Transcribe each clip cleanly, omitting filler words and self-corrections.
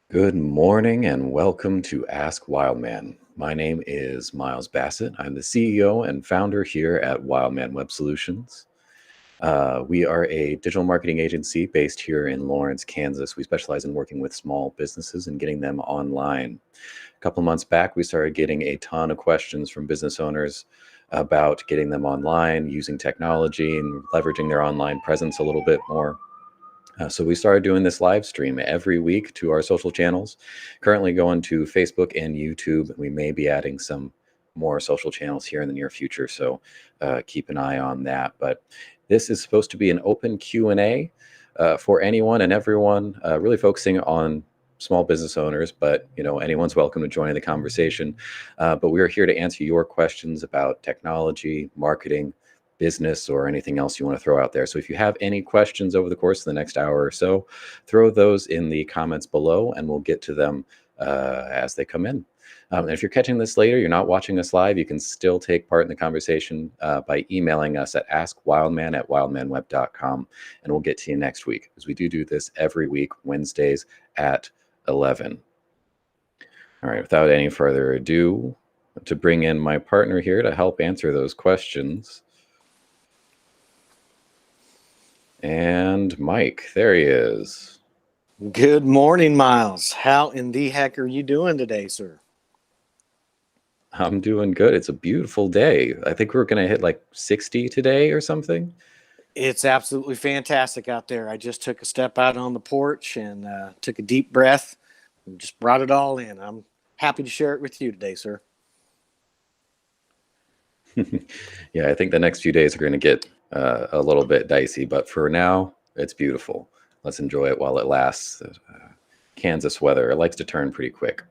Good morning and welcome to Ask Wildman. My name is Miles Bassett. I'm the CEO and founder here at Wildman Web Solutions. We are a digital marketing agency based here in Lawrence, Kansas. We specialize in working with small businesses and getting them online. A couple months back, we started getting a ton of questions from business owners about getting them online, using technology, and leveraging their online presence a little bit more. So we started doing this live stream every week to our social channels, currently going to Facebook and YouTube. We may be adding some more social channels here in the near future, so keep an eye on that. But this is supposed to be an open Q&A for anyone and everyone, really focusing on small business owners, but anyone's welcome to join the conversation. But we are here to answer your questions about technology, marketing, business, or anything else you want to throw out there. So if you have any questions over the course of the next hour or so, throw those in the comments below and we'll get to them as they come in. And if you're catching this later, you're not watching us live, you can still take part in the conversation by emailing us at askwildman@wildmanweb.com, and we'll get to you next week, because we do this every week, Wednesdays at 11. All right, without any further ado, to bring in my partner here to help answer those questions. And Mike, there he is. Good morning, Miles. How in the heck are you doing today, sir? I'm doing good. It's a beautiful day. I think we're going to hit like 60 today or something. It's absolutely fantastic out there. I just took a step out on the porch and took a deep breath and just brought it all in. I'm happy to share it with you today, sir. Yeah, I think the next few days are going to get a little bit dicey, but for now, it's beautiful. Let's enjoy it while it lasts. Kansas weather, it likes to turn pretty quick.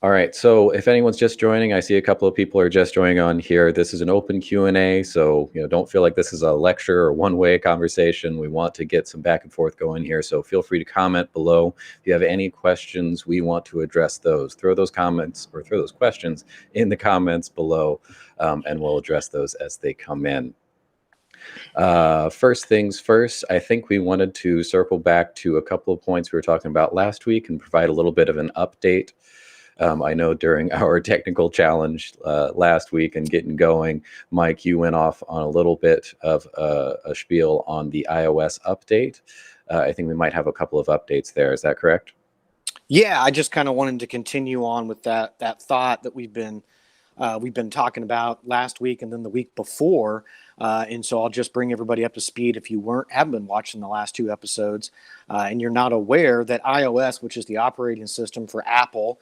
All right, so if anyone's just joining, I see a couple of people are just joining on here. This is an open Q&A, so don't feel like this is a lecture or one-way conversation. We want to get some back and forth going here, so feel free to comment below. If you have any questions, we want to address those. Throw those comments or throw those questions in the comments below, and we'll address those as they come in. First things first, I think we wanted to circle back to a couple of points we were talking about last week and provide a little bit of an update. I know during our technical challenge last week and getting going, Mike, you went off on a little bit of a spiel on the iOS update. I think we might have a couple of updates there. Is that correct? Yeah, I just kind of wanted to continue on with that thought that we've been talking about last week and then the week before. And so I'll just bring everybody up to speed if you haven't been watching the last two episodes and you're not aware that iOS, which is the operating system for Apple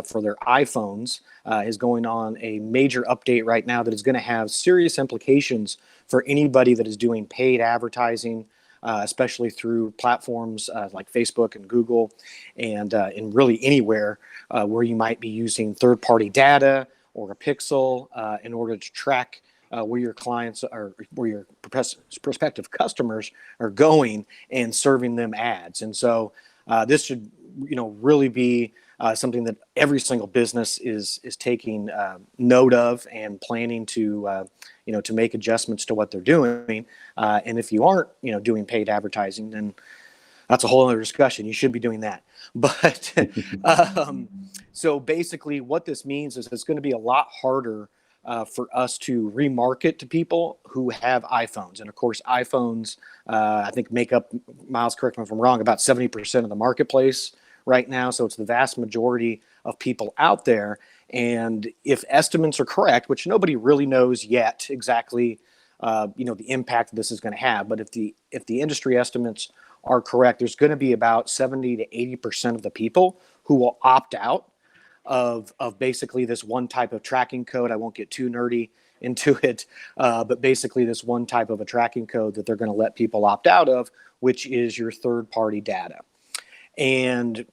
for their iPhones, is going on a major update right now that is going to have serious implications for anybody that is doing paid advertising, especially through platforms like Facebook and Google and really anywhere where you might be using third-party data or a pixel in order to track where your clients are, where your prospective customers are going and serving them ads. And so this should, really be something that every single business is taking note of and planning to, to make adjustments to what they're doing. And if you aren't, doing paid advertising, then that's a whole other discussion. You should be doing that. But so basically what this means is it's going to be a lot harder for us to remarket to people who have iPhones. And of course, iPhones, I think make up, Miles, correct me if I'm wrong, about 70% of the marketplace right now. So it's the vast majority of people out there. And if estimates are correct, which nobody really knows yet exactly, the impact this is going to have. But if the industry estimates are correct, there's going to be about 70 to 80% of the people who will opt out of basically this one type of tracking code. I won't get too nerdy into it, but basically this one type of a tracking code that they're going to let people opt out of, which is your third-party data. And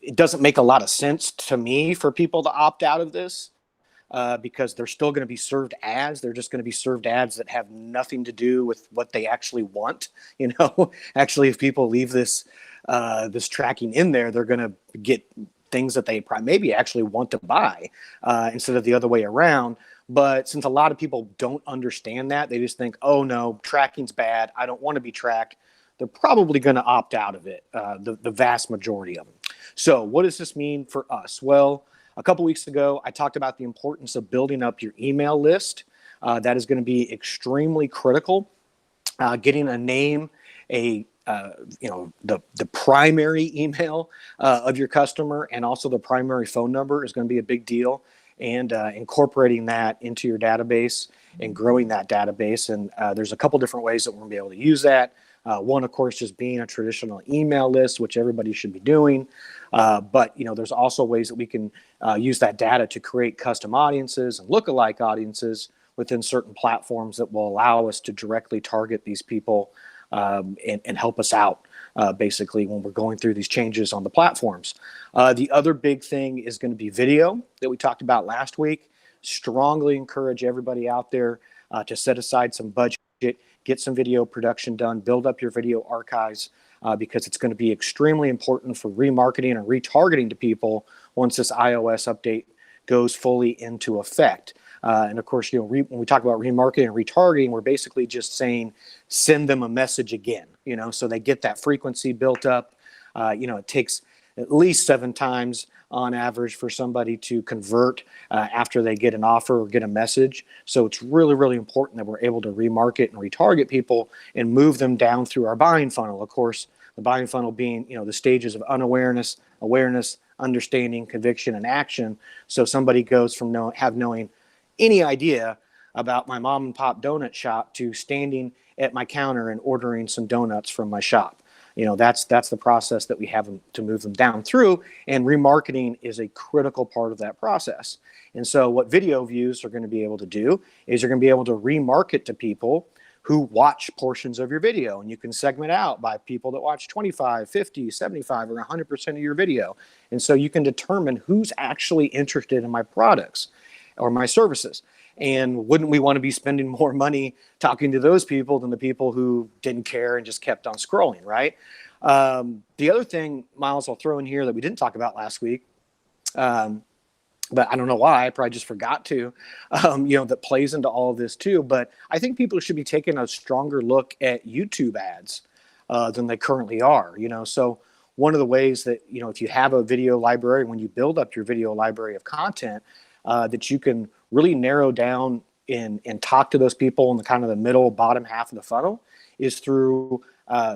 it doesn't make a lot of sense to me for people to opt out of this because they're still going to be served ads. They're just going to be served ads that have nothing to do with what they actually want. Actually, if people leave this tracking in there, they're going to get things that they maybe actually want to buy instead of the other way around. But since a lot of people don't understand that, they just think, oh no, tracking's bad, I don't want to be tracked, they're probably going to opt out of it, the vast majority of them. So what does this mean for us? Well, a couple weeks ago, I talked about the importance of building up your email list. That is going to be extremely critical. Getting a name, the primary email of your customer, and also the primary phone number is going to be a big deal. And incorporating that into your database and growing that database. And there's a couple different ways that we're going to be able to use that. One, of course, just being a traditional email list, which everybody should be doing. But there's also ways that we can use that data to create custom audiences and lookalike audiences within certain platforms that will allow us to directly target these people and help us out, basically, when we're going through these changes on the platforms. The other big thing is going to be video that we talked about last week. Strongly encourage everybody out there to set aside some budget, get some video production done, build up your video archives, because it's going to be extremely important for remarketing and retargeting to people once this iOS update goes fully into effect. And of course, when we talk about remarketing and retargeting, we're basically just saying send them a message again, so they get that frequency built up. It takes at least 7 times on average for somebody to convert after they get an offer or get a message. So it's really, really important that we're able to remarket and retarget people and move them down through our buying funnel. Of course, the buying funnel being, the stages of unawareness, awareness, understanding, conviction, and action. So somebody goes from knowing any idea about my mom and pop donut shop to standing at my counter and ordering some donuts from my shop. That's the process that we have to move them down through, and remarketing is a critical part of that process. And so what video views are going to be able to do is you're going to be able to remarket to people who watch portions of your video, and you can segment out by people that watch 25, 50, 75, or 100% of your video. And so you can determine who's actually interested in my products or my services. And wouldn't we want to be spending more money talking to those people than the people who didn't care and just kept on scrolling, right? The other thing, Miles, I'll throw in here that we didn't talk about last week, but I don't know why, I probably just forgot to, that plays into all of this too. But I think people should be taking a stronger look at YouTube ads than they currently are. So one of the ways that, if you have a video library, when you build up your video library of content, that you can really narrow down and talk to those people in the kind of the middle, bottom half of the funnel is through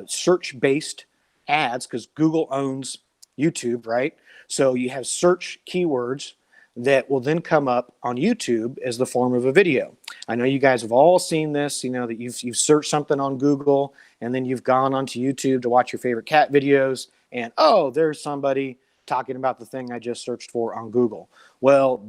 search-based ads, because Google owns YouTube, right? So you have search keywords that will then come up on YouTube as the form of a video. I know you guys have all seen this, that you've searched something on Google and then you've gone onto YouTube to watch your favorite cat videos, and there's somebody talking about the thing I just searched for on Google. Well,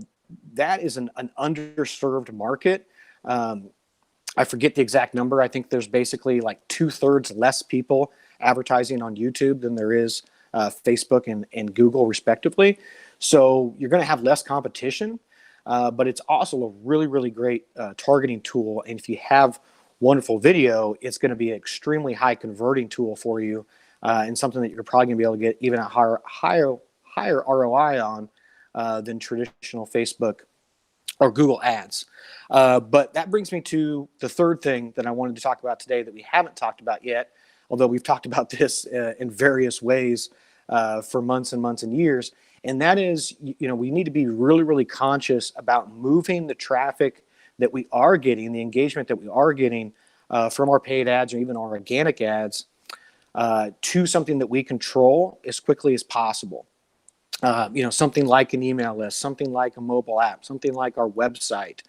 that is an underserved market. I forget the exact number. I think there's basically like 2/3 less people advertising on YouTube than there is Facebook and Google, respectively. So you're going to have less competition, but it's also a really, really great targeting tool. And if you have wonderful video, it's going to be an extremely high converting tool for you, and something that you're probably going to be able to get even a higher ROI on than traditional Facebook or Google ads. But that brings me to the third thing that I wanted to talk about today that we haven't talked about yet, although we've talked about this in various ways for months and months and years. And that is, we need to be really, really conscious about moving the traffic that we are getting, the engagement that we are getting from our paid ads or even our organic ads to something that we control as quickly as possible. Something like an email list, something like a mobile app, something like our website.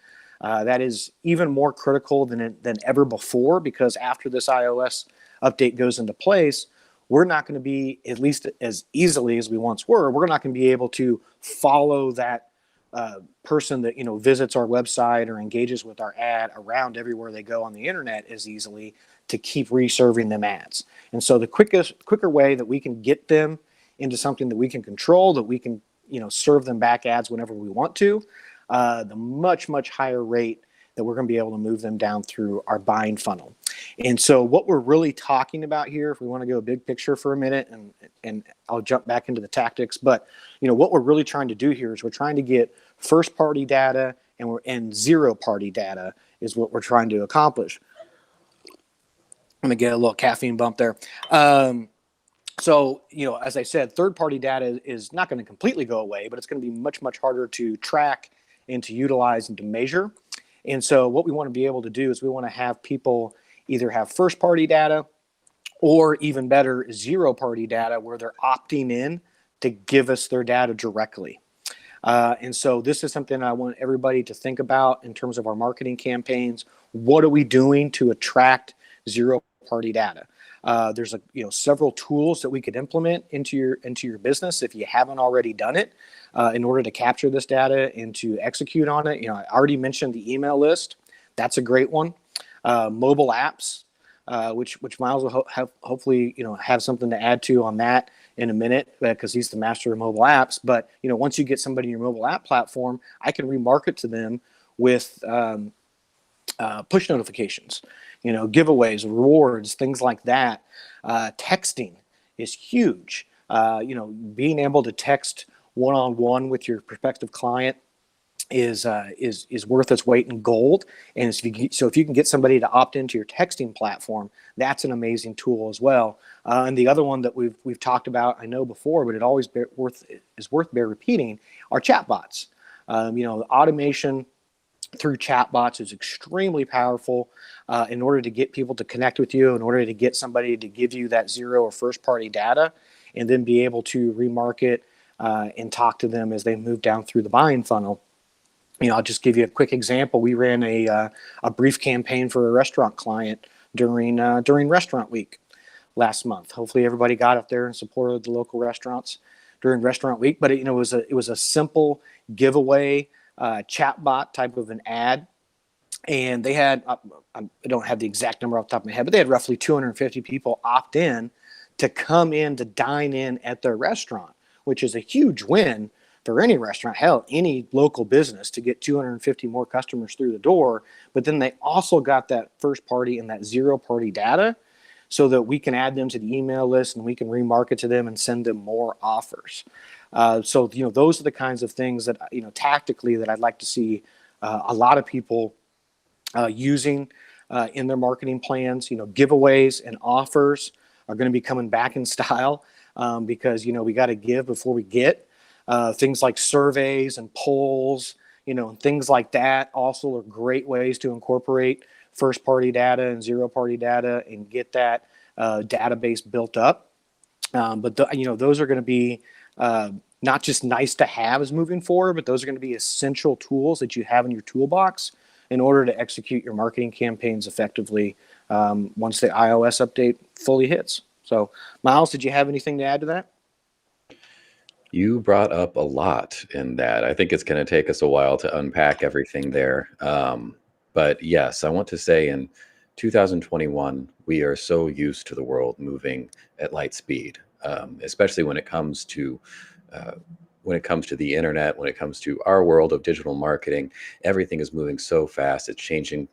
That is even more critical than ever before, because after this iOS update goes into place, we're not going to be, at least as easily as we once were, we're not going to be able to follow that person that visits our website or engages with our ad around everywhere they go on the internet as easily to keep reserving them ads. And so the quicker way that we can get them into something that we can control, that we can serve them back ads whenever we want to, the much, much higher rate that we're going to be able to move them down through our buying funnel. And so what we're really talking about here, if we want to go big picture for a minute, and I'll jump back into the tactics, but what we're really trying to do here is we're trying to get first party data and zero party data is what we're trying to accomplish. I'm going to get a little caffeine bump there. So, as I said, third-party data is not going to completely go away, but it's going to be much, much harder to track and to utilize and to measure. And so what we want to be able to do is we want to have people either have first-party data or even better, zero-party data where they're opting in to give us their data directly. And so this is something I want everybody to think about in terms of our marketing campaigns. What are we doing to attract zero-party data? There's several tools that we could implement into your business if you haven't already done it in order to capture this data and to execute on it. I already mentioned the email list. That's a great one. Mobile apps, which Miles will hopefully have something to add to on that in a minute because he's the master of mobile apps. But once you get somebody in your mobile app platform, I can remarket to them with push notifications, giveaways, rewards, things like that. Texting is huge. Being able to text one-on-one with your prospective client is worth its weight in gold. And if you can get somebody to opt into your texting platform, that's an amazing tool as well. And the other one that we've talked about, I know before, but it always is worth repeating, are chatbots. Automation through chatbots is extremely powerful in order to get people to connect with you, in order to get somebody to give you that zero or first party data, and then be able to remarket and talk to them as they move down through the buying funnel. I'll just give you a quick example. We ran a brief campaign for a restaurant client during Restaurant Week last month. Hopefully, everybody got up there and supported the local restaurants during Restaurant Week. But it was a simple giveaway chatbot type of an ad, and they had I don't have the exact number off the top of my head, but they had roughly 250 people opt in to come in to dine in at their restaurant, which is a huge win for any restaurant, hell, any local business to get 250 more customers through the door. But then they also got that first party and that zero party data so that we can add them to the email list and we can remarket to them and send them more offers. So those are the kinds of things that, tactically that I'd like to see a lot of people using in their marketing plans. Giveaways and offers are going to be coming back in style because, we got to give before we get. Things like surveys and polls, and things like that also are great ways to incorporate first party data and zero party data and get that database built up. But those are going to be not just nice to have as moving forward, but those are going to be essential tools that you have in your toolbox in order to execute your marketing campaigns effectively once the iOS update fully hits. So, Miles, did you have anything to add to that? You brought up a lot in that. I think it's going to take us a while to unpack everything there. But yes, I want to say in 2021, we are so used to the world moving at light speed, especially when it comes to the internet, when it comes to our world of digital marketing. Everything is moving so fast. It's changing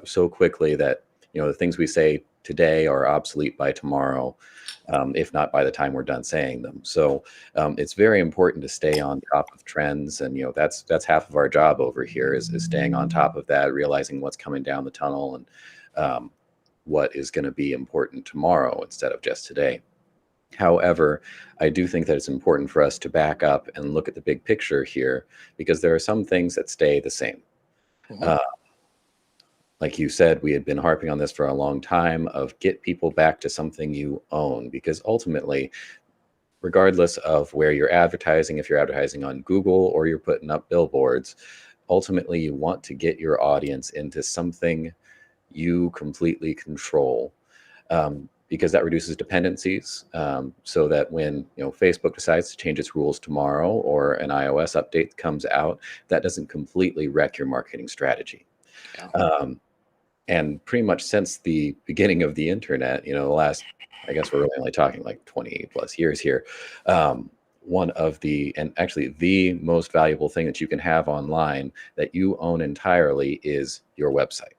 so quickly that the things we say today are obsolete by tomorrow, if not by the time we're done saying them. So it's very important to stay on top of trends, and that's half of our job over here is staying on top of that, realizing what's coming down the tunnel and what is going to be important tomorrow instead of just today. However, I do think that it's important for us to back up and look at the big picture here, because there are some things that stay the same. Mm-hmm. Like you said, we had been harping on this for a long time of get people back to something you own, because ultimately, regardless of where you're advertising, if you're advertising on Google or you're putting up billboards, ultimately you want to get your audience into something you completely control, because that reduces dependencies, so that when Facebook decides to change its rules tomorrow or an iOS update comes out, that doesn't completely wreck your marketing strategy. Yeah. And pretty much since the beginning of the internet, the last, I guess we're really only talking like 20 plus years here, one of and actually the most valuable thing that you can have online that you own entirely is your website.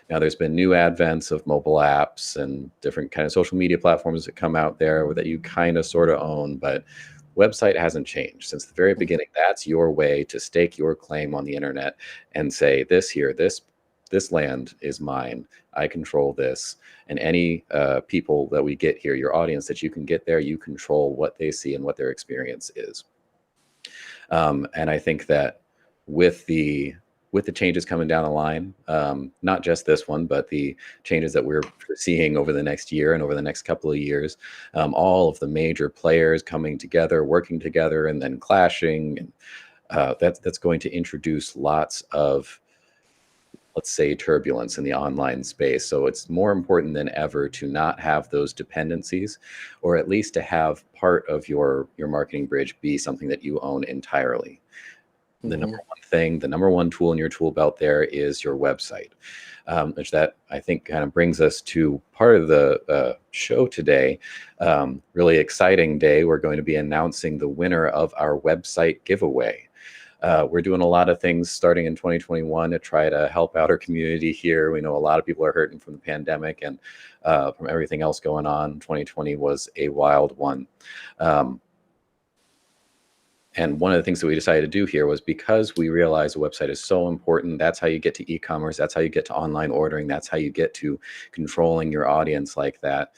Now, there's been new advents of mobile apps and different kind of social media platforms that come out there that you kind of sort of own, but website hasn't changed since the very beginning. That's your way to stake your claim on the internet and say this this land is mine. I control this. And any people that we get here, your audience that you can get there, you control what they see and what their experience is. And I think that with the changes coming down the line, not just this one, but the changes that we're seeing over the next year and over the next couple of years, all of the major players coming together, working together, and then clashing, and that's going to introduce lots of, let's say, turbulence in the online space. So it's more important than ever to not have those dependencies, or at least to have part of your marketing bridge be something that you own entirely. The number one thing, the number one tool in your tool belt there is your website, which that I think kind of brings us to part of the show today. Really exciting day. We're going to be announcing the winner of our website giveaway. We're doing a lot of things starting in 2021 to try to help out our community here. We know a lot of people are hurting from the pandemic and from everything else going on. 2020 was a wild one. And one of the things that we decided to do here was, because we realized the website is so important, that's how you get to e-commerce, that's how you get to online ordering, that's how you get to controlling your audience like that.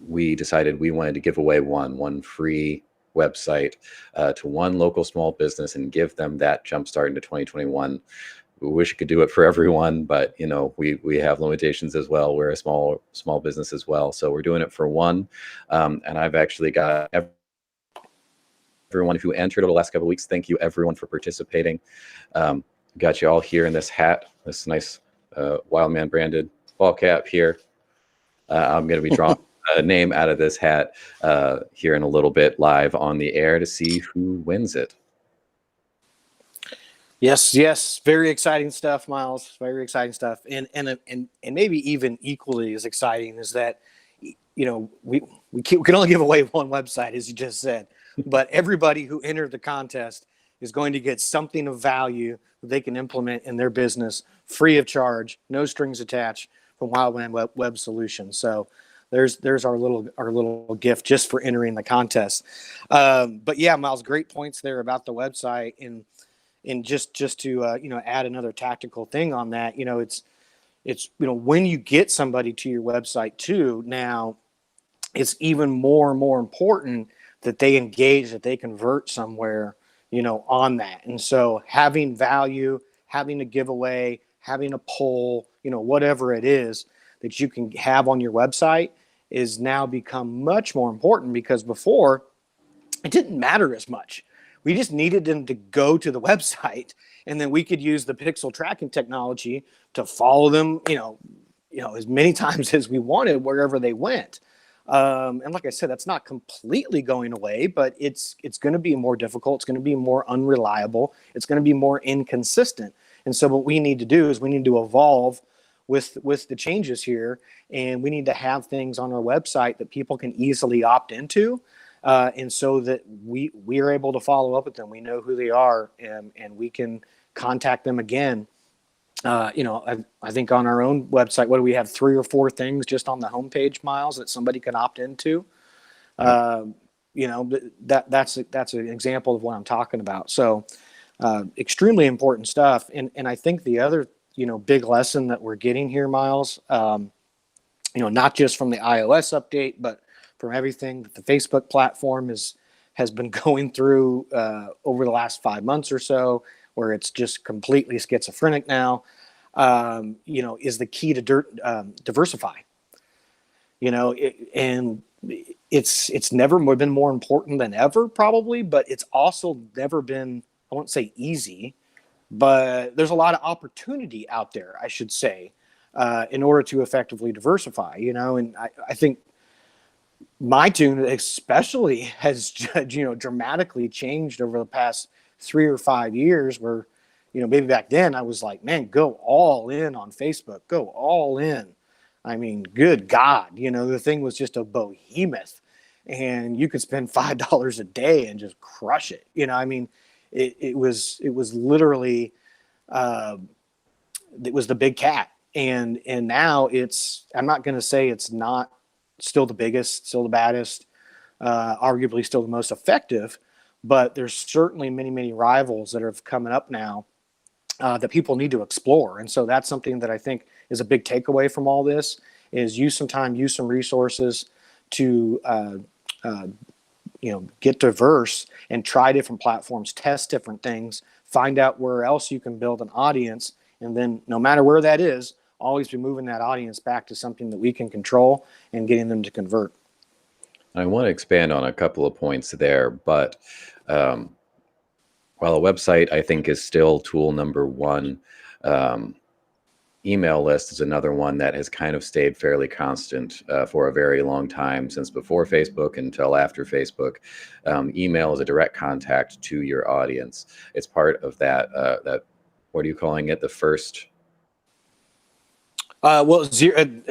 We decided we wanted to give away one free website to one local small business and give them that jump start into 2021. We wish we could do it for everyone, but we have limitations as well. We're a small business as well, so we're doing it for one. And I've actually got everyone who entered over the last couple of weeks. Thank you everyone for participating. Got you all here in this hat, this nice Wildman branded ball cap here. I'm going to be drawing a name out of this hat here in a little bit, live on the air, to see who wins it. Yes, very exciting stuff, Miles. Very exciting stuff, and maybe even equally as exciting is that we can only give away one website, as you just said, but everybody who entered the contest is going to get something of value that they can implement in their business, free of charge, no strings attached, from Wildman Web Solutions. So there's our little gift just for entering the contest. But yeah, Miles, great points there about the website, and just to add another tactical thing on that. It's when you get somebody to your website too, now it's even more and more important that they engage, that they convert somewhere, on that. And so having value, having a giveaway, having a poll, whatever it is that you can have on your website is now become much more important, because before it didn't matter as much. We just needed them to go to the website, and then we could use the pixel tracking technology to follow them, as many times as we wanted wherever they went. And like I said, that's not completely going away, but it's going to be more difficult. It's going to be more unreliable. It's going to be more inconsistent. And so what we need to do is we need to evolve with the changes here, and we need to have things on our website that people can easily opt into, and so that we are able to follow up with them. We know who they are, and we can contact them again. I think on our own website, what do we have, 3 or 4 things just on the homepage, Miles, that somebody can opt into? That's an example of what I'm talking about. So extremely important stuff. And I think the other, big lesson that we're getting here, Miles, not just from the iOS update, but from everything that the Facebook platform has been going through over the last 5 months or so, where it's just completely schizophrenic now, is the key to diversify. And it's never been more important than ever, probably, but it's also never been, I won't say easy, but there's a lot of opportunity out there, I should say, in order to effectively diversify, and I think my tune especially has, dramatically changed over the past 3 or 5 years, where, maybe back then I was like, man, go all in on Facebook, go all in. I mean, good God, the thing was just a behemoth, and you could spend $5 a day and just crush it. It was literally, it was the big cat. And now I'm not going to say it's not still the biggest, still the baddest, arguably still the most effective, but there's certainly many, many rivals that are coming up now. that people need to explore. And so that's something that I think is a big takeaway from all this: is use some time, use some resources to uh, get diverse and try different platforms, test different things, find out where else you can build an audience, and then no matter where that is, always be moving that audience back to something that we can control and getting them to convert. I want to expand on a couple of points there, but um, while a website I think is still tool number one, um, email list is another one that has kind of stayed fairly constant for a very long time, since before Facebook until after Facebook. Email is a direct contact to your audience. It's part of that what are you calling it? The first I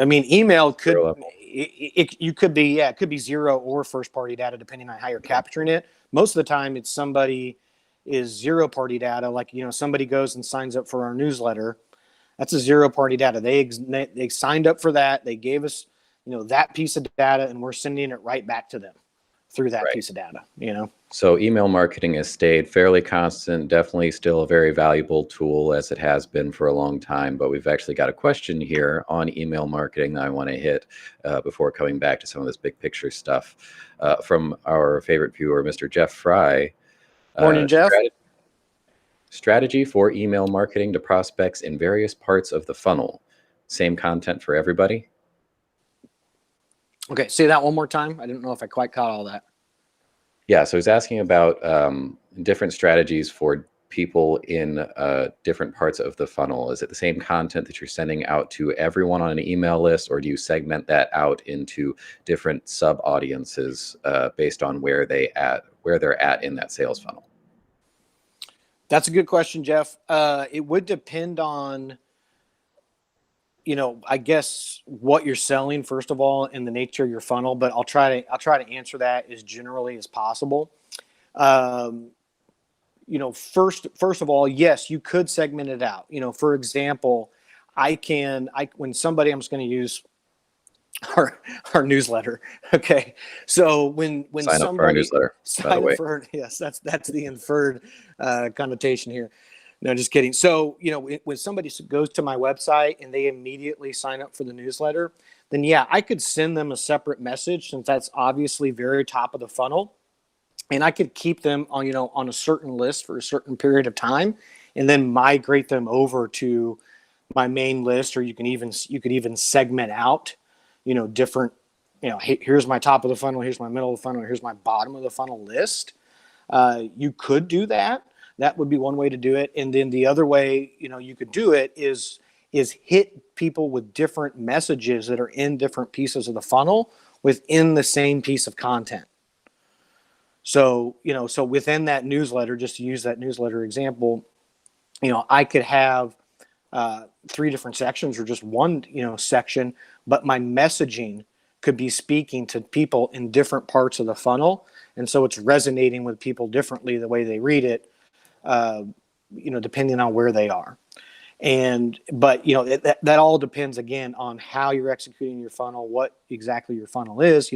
mean, email could, zero level. you could be, yeah, it could be zero or first party data depending on how you're Okay. capturing it. Most of the time, it's somebody is zero party data. Like, somebody goes and signs up for our newsletter. That's a zero party data. They signed up for that. They gave us, that piece of data, and we're sending it right back to them through that Right. piece of data. So email marketing has stayed fairly constant, definitely still a very valuable tool as it has been for a long time. But we've actually got a question here on email marketing that I want to hit before coming back to some of this big picture stuff from our favorite viewer, Mr. Jeff Fry. Morning, Jeff. Strategy for email marketing to prospects in various parts of the funnel. Same content for everybody? Okay, say that one more time. I didn't know if I quite caught all that. Yeah, so he's asking about different strategies for people in different parts of the funnel. Is it the same content that you're sending out to everyone on an email list, or do you segment that out into different sub audiences based on where they're at in that sales funnel? That's a good question, Jeff. It would depend on, I guess what you're selling first of all, and the nature of your funnel. But I'll try to answer that as generally as possible. Um, first of all, yes, you could segment it out. For example, when somebody, I'm just going to use our newsletter. Okay, so when Sign up for our somebody newsletter, by the sign up way. for, yes, that's the inferred connotation here. No, just kidding. So when somebody goes to my website and they immediately sign up for the newsletter, then yeah, I could send them a separate message, since that's obviously very top of the funnel, and I could keep them on a certain list for a certain period of time, and then migrate them over to my main list. Or you could even segment out, different, hey, here's my top of the funnel, here's my middle of the funnel, here's my bottom of the funnel list. You could do that. That would be one way to do it. And then the other way, you could do it is hit people with different messages that are in different pieces of the funnel within the same piece of content. So, so within that newsletter, just to use that newsletter example, I could have three different sections, or just one, section, but my messaging could be speaking to people in different parts of the funnel. And so it's resonating with people differently the way they read it, uh, depending on where they are. But that all depends again on how you're executing your funnel, what exactly your funnel is.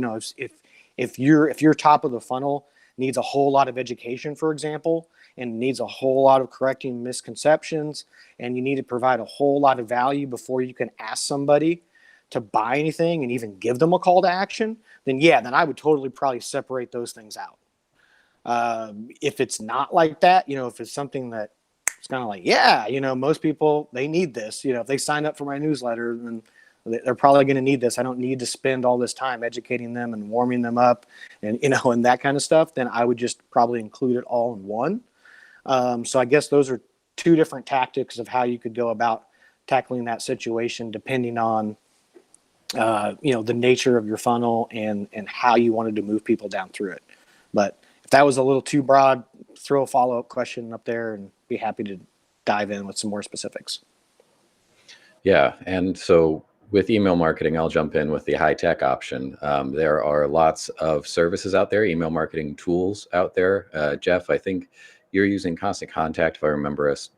If your top of the funnel needs a whole lot of education, for example, and needs a whole lot of correcting misconceptions, and you need to provide a whole lot of value before you can ask somebody to buy anything and even give them a call to action, then yeah, then I would totally probably separate those things out. If it's not like that, if it's something that it's kind of like, yeah, most people, they need this. If they sign up for my newsletter, then they're probably going to need this. I don't need to spend all this time educating them and warming them up, and and that kind of stuff. Then I would just probably include it all in one. So I guess those are two different tactics of how you could go about tackling that situation, depending on the nature of your funnel and how you wanted to move people down through it. But if that was a little too broad, throw a follow-up question up there and be happy to dive in with some more specifics. Yeah, and so with email marketing, I'll jump in with the high tech option. There are lots of services out there, email marketing tools out there. Jeff, I think you're using Constant Contact, if I remember us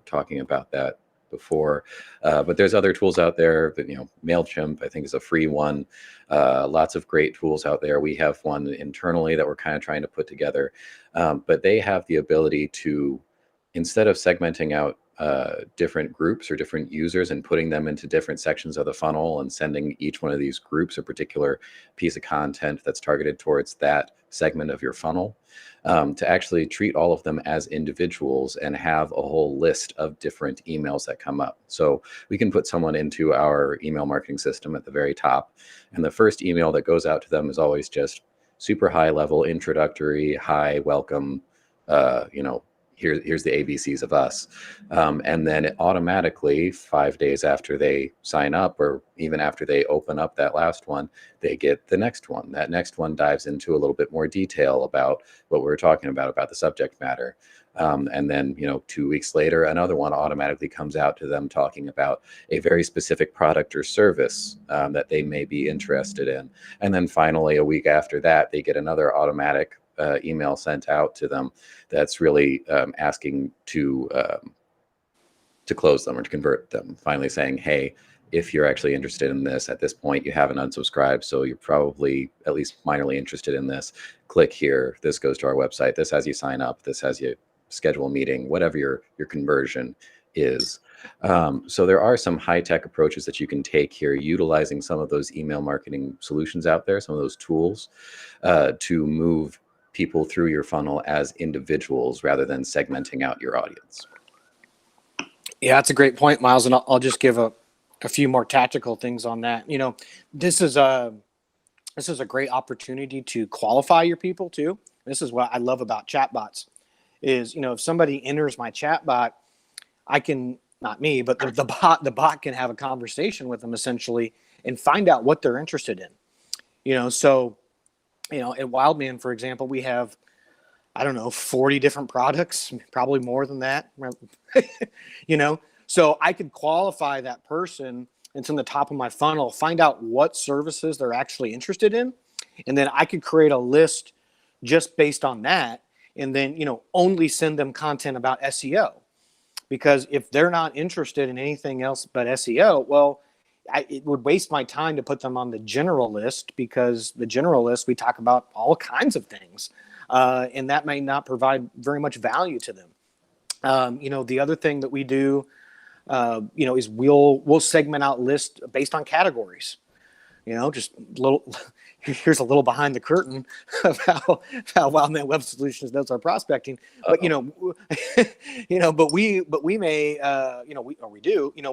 talking about that before. But there's other tools out there that, MailChimp, I think, is a free one. Lots of great tools out there. We have one internally that we're kind of trying to put together. But they have the ability to, instead of segmenting out different groups or different users and putting them into different sections of the funnel and sending each one of these groups a particular piece of content that's targeted towards that segment of your funnel, to actually treat all of them as individuals and have a whole list of different emails that come up. So we can put someone into our email marketing system at the very top, and the first email that goes out to them is always just super high level introductory, hi, welcome, you know, here's the ABCs of us. And then it automatically, 5 days after they sign up, or even after they open up that last one, they get the next one. That next one dives into a little bit more detail about what we were talking about the subject matter. And then, 2 weeks later, another one automatically comes out to them talking about a very specific product or service that they may be interested in. And then finally, a week after that, they get another automatic email sent out to them that's really asking to close them or to convert them, finally saying, hey, if you're actually interested in this at this point, you haven't unsubscribed, so you're probably at least minorly interested in this. Click here. This goes to our website. This has you sign up. This has you schedule a meeting, whatever your conversion is. So there are some high-tech approaches that you can take here, utilizing some of those email marketing solutions out there, some of those tools, to move people through your funnel as individuals rather than segmenting out your audience. Yeah, that's a great point, Miles, and I'll just give a few more tactical things on that. This is a great opportunity to qualify your people too. This is what I love about chatbots is, if somebody enters my chatbot, I can, not me, but the bot can have a conversation with them essentially and find out what they're interested in. So, at Wildman, for example, we have, I don't know, 40 different products, probably more than that. So I could qualify that person. It's in the top of my funnel, find out what services they're actually interested in. And then I could create a list just based on that. And then, only send them content about SEO, because if they're not interested in anything else but SEO, well, it would waste my time to put them on the general list, because the general list, we talk about all kinds of things. And that may not provide very much value to them. The other thing that we do, is we'll segment out lists based on categories. Just here's a little behind the curtain of how Wildman Web Solutions does our prospecting. But but we may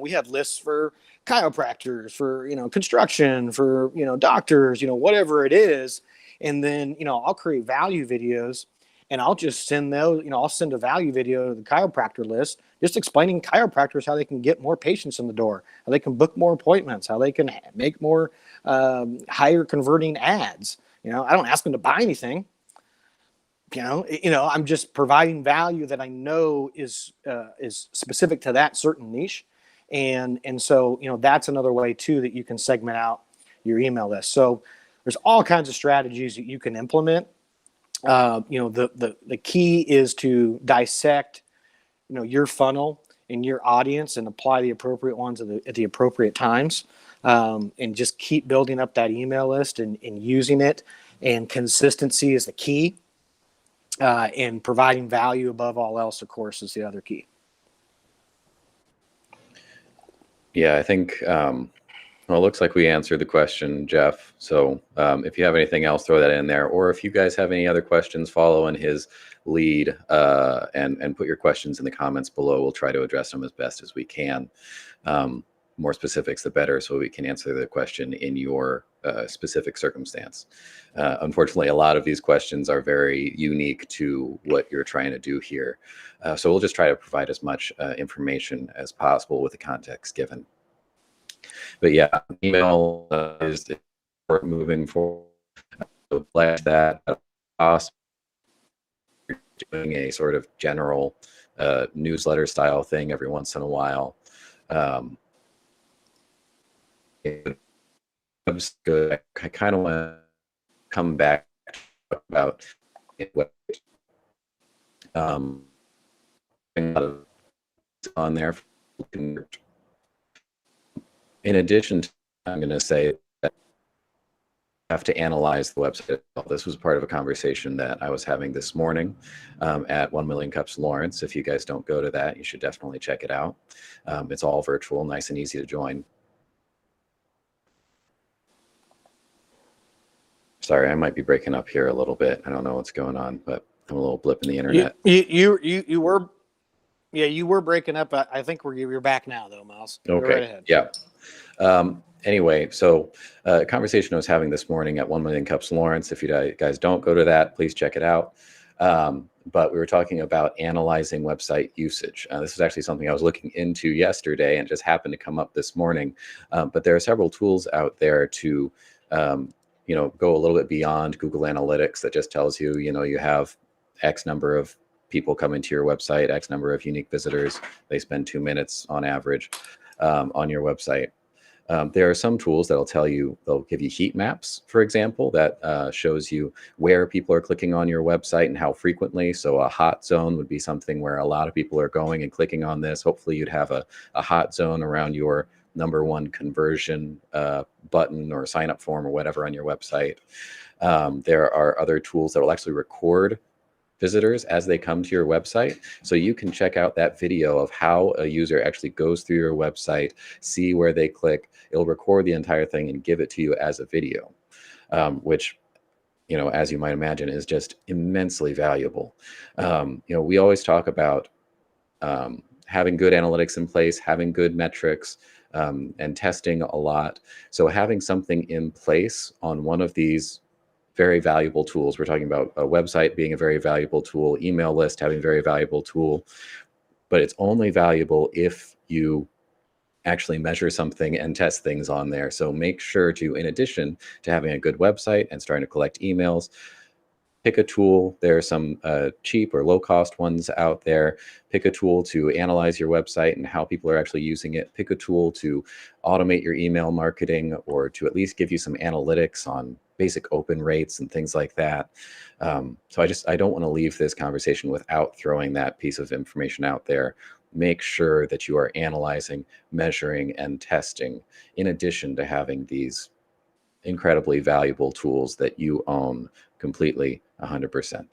we have lists for chiropractors, for construction, for doctors, whatever it is. And then I'll create value videos, and I'll just send those. I'll send a value video to the chiropractor list, just explaining chiropractors how they can get more patients in the door, how they can book more appointments, how they can make more higher converting ads. I don't ask them to buy anything. I'm just providing value that I know is specific to that certain niche, and so that's another way too that you can segment out your email list. So there's all kinds of strategies that you can implement. The key is to dissect your funnel and your audience and apply the appropriate ones at the appropriate times, and just keep building up that email list and using it. And consistency is the key, and providing value above all else, of course, is the other key. Yeah, I think, well, it looks like we answered the question, Jeff. So if you have anything else, throw that in there. Or if you guys have any other questions, follow in his lead, and put your questions in the comments below. We'll try to address them as best as we can. More specifics, the better, so we can answer the question in your specific circumstance. Unfortunately, a lot of these questions are very unique to what you're trying to do here. So we'll just try to provide as much information as possible with the context given. But yeah, email is moving forward. So like that, doing a sort of general newsletter style thing every once in a while. It's good. I kind of want to come back about what on there. In addition to, I'm going to say that have to analyze the website. This was part of a conversation that I was having this morning at 1 Million Cups Lawrence. If you guys don't go to that, you should definitely check it out. It's all virtual, nice and easy to join. Sorry, I might be breaking up here a little bit. I don't know what's going on, but I'm a little blip in the internet. You were, yeah, you were breaking up. I think you're back now, though, Miles. Okay. Go right ahead. Yeah. Anyway, so conversation I was having this morning at 1 Million Cups Lawrence. If you guys don't go to that, please check it out. But we were talking about analyzing website usage. This is actually something I was looking into yesterday and just happened to come up this morning. But there are several tools out there to, go a little bit beyond Google Analytics that just tells you, you have X number of people coming to your website, X number of unique visitors. They spend 2 minutes on average on your website. There are some tools that'll tell you, they'll give you heat maps, for example, that shows you where people are clicking on your website and how frequently. So a hot zone would be something where a lot of people are going and clicking on this. Hopefully you'd have a hot zone around your number one conversion button or sign up form or whatever on your website. There are other tools that will actually record visitors as they come to your website. So you can check out that video of how a user actually goes through your website, see where they click. It'll record the entire thing and give it to you as a video, which, as you might imagine, is just immensely valuable. We always talk about having good analytics in place, having good metrics, and testing a lot. So having something in place on one of these very valuable tools. We're talking about a website being a very valuable tool, email list having a very valuable tool, but it's only valuable if you actually measure something and test things on there. So make sure to, in addition to having a good website and starting to collect emails, pick a tool. There are some cheap or low cost ones out there. Pick a tool to analyze your website and how people are actually using it. Pick a tool to automate your email marketing or to at least give you some analytics on basic open rates and things like that. So I don't want to leave this conversation without throwing that piece of information out there. Make sure that you are analyzing, measuring, and testing in addition to having these incredibly valuable tools that you own completely 100%.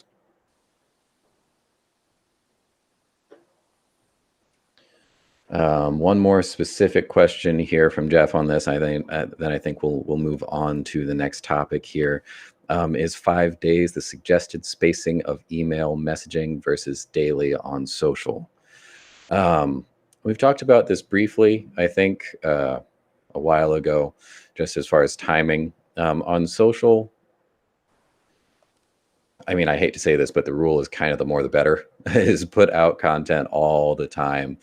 One more specific question here from Jeff on this. Then I think we'll move on to the next topic here. Is 5 days the suggested spacing of email messaging versus daily on social? We've talked about this briefly, I think, a while ago, just as far as timing. On social, I mean, I hate to say this, but the rule is kind of the more the better, is put out content all the time.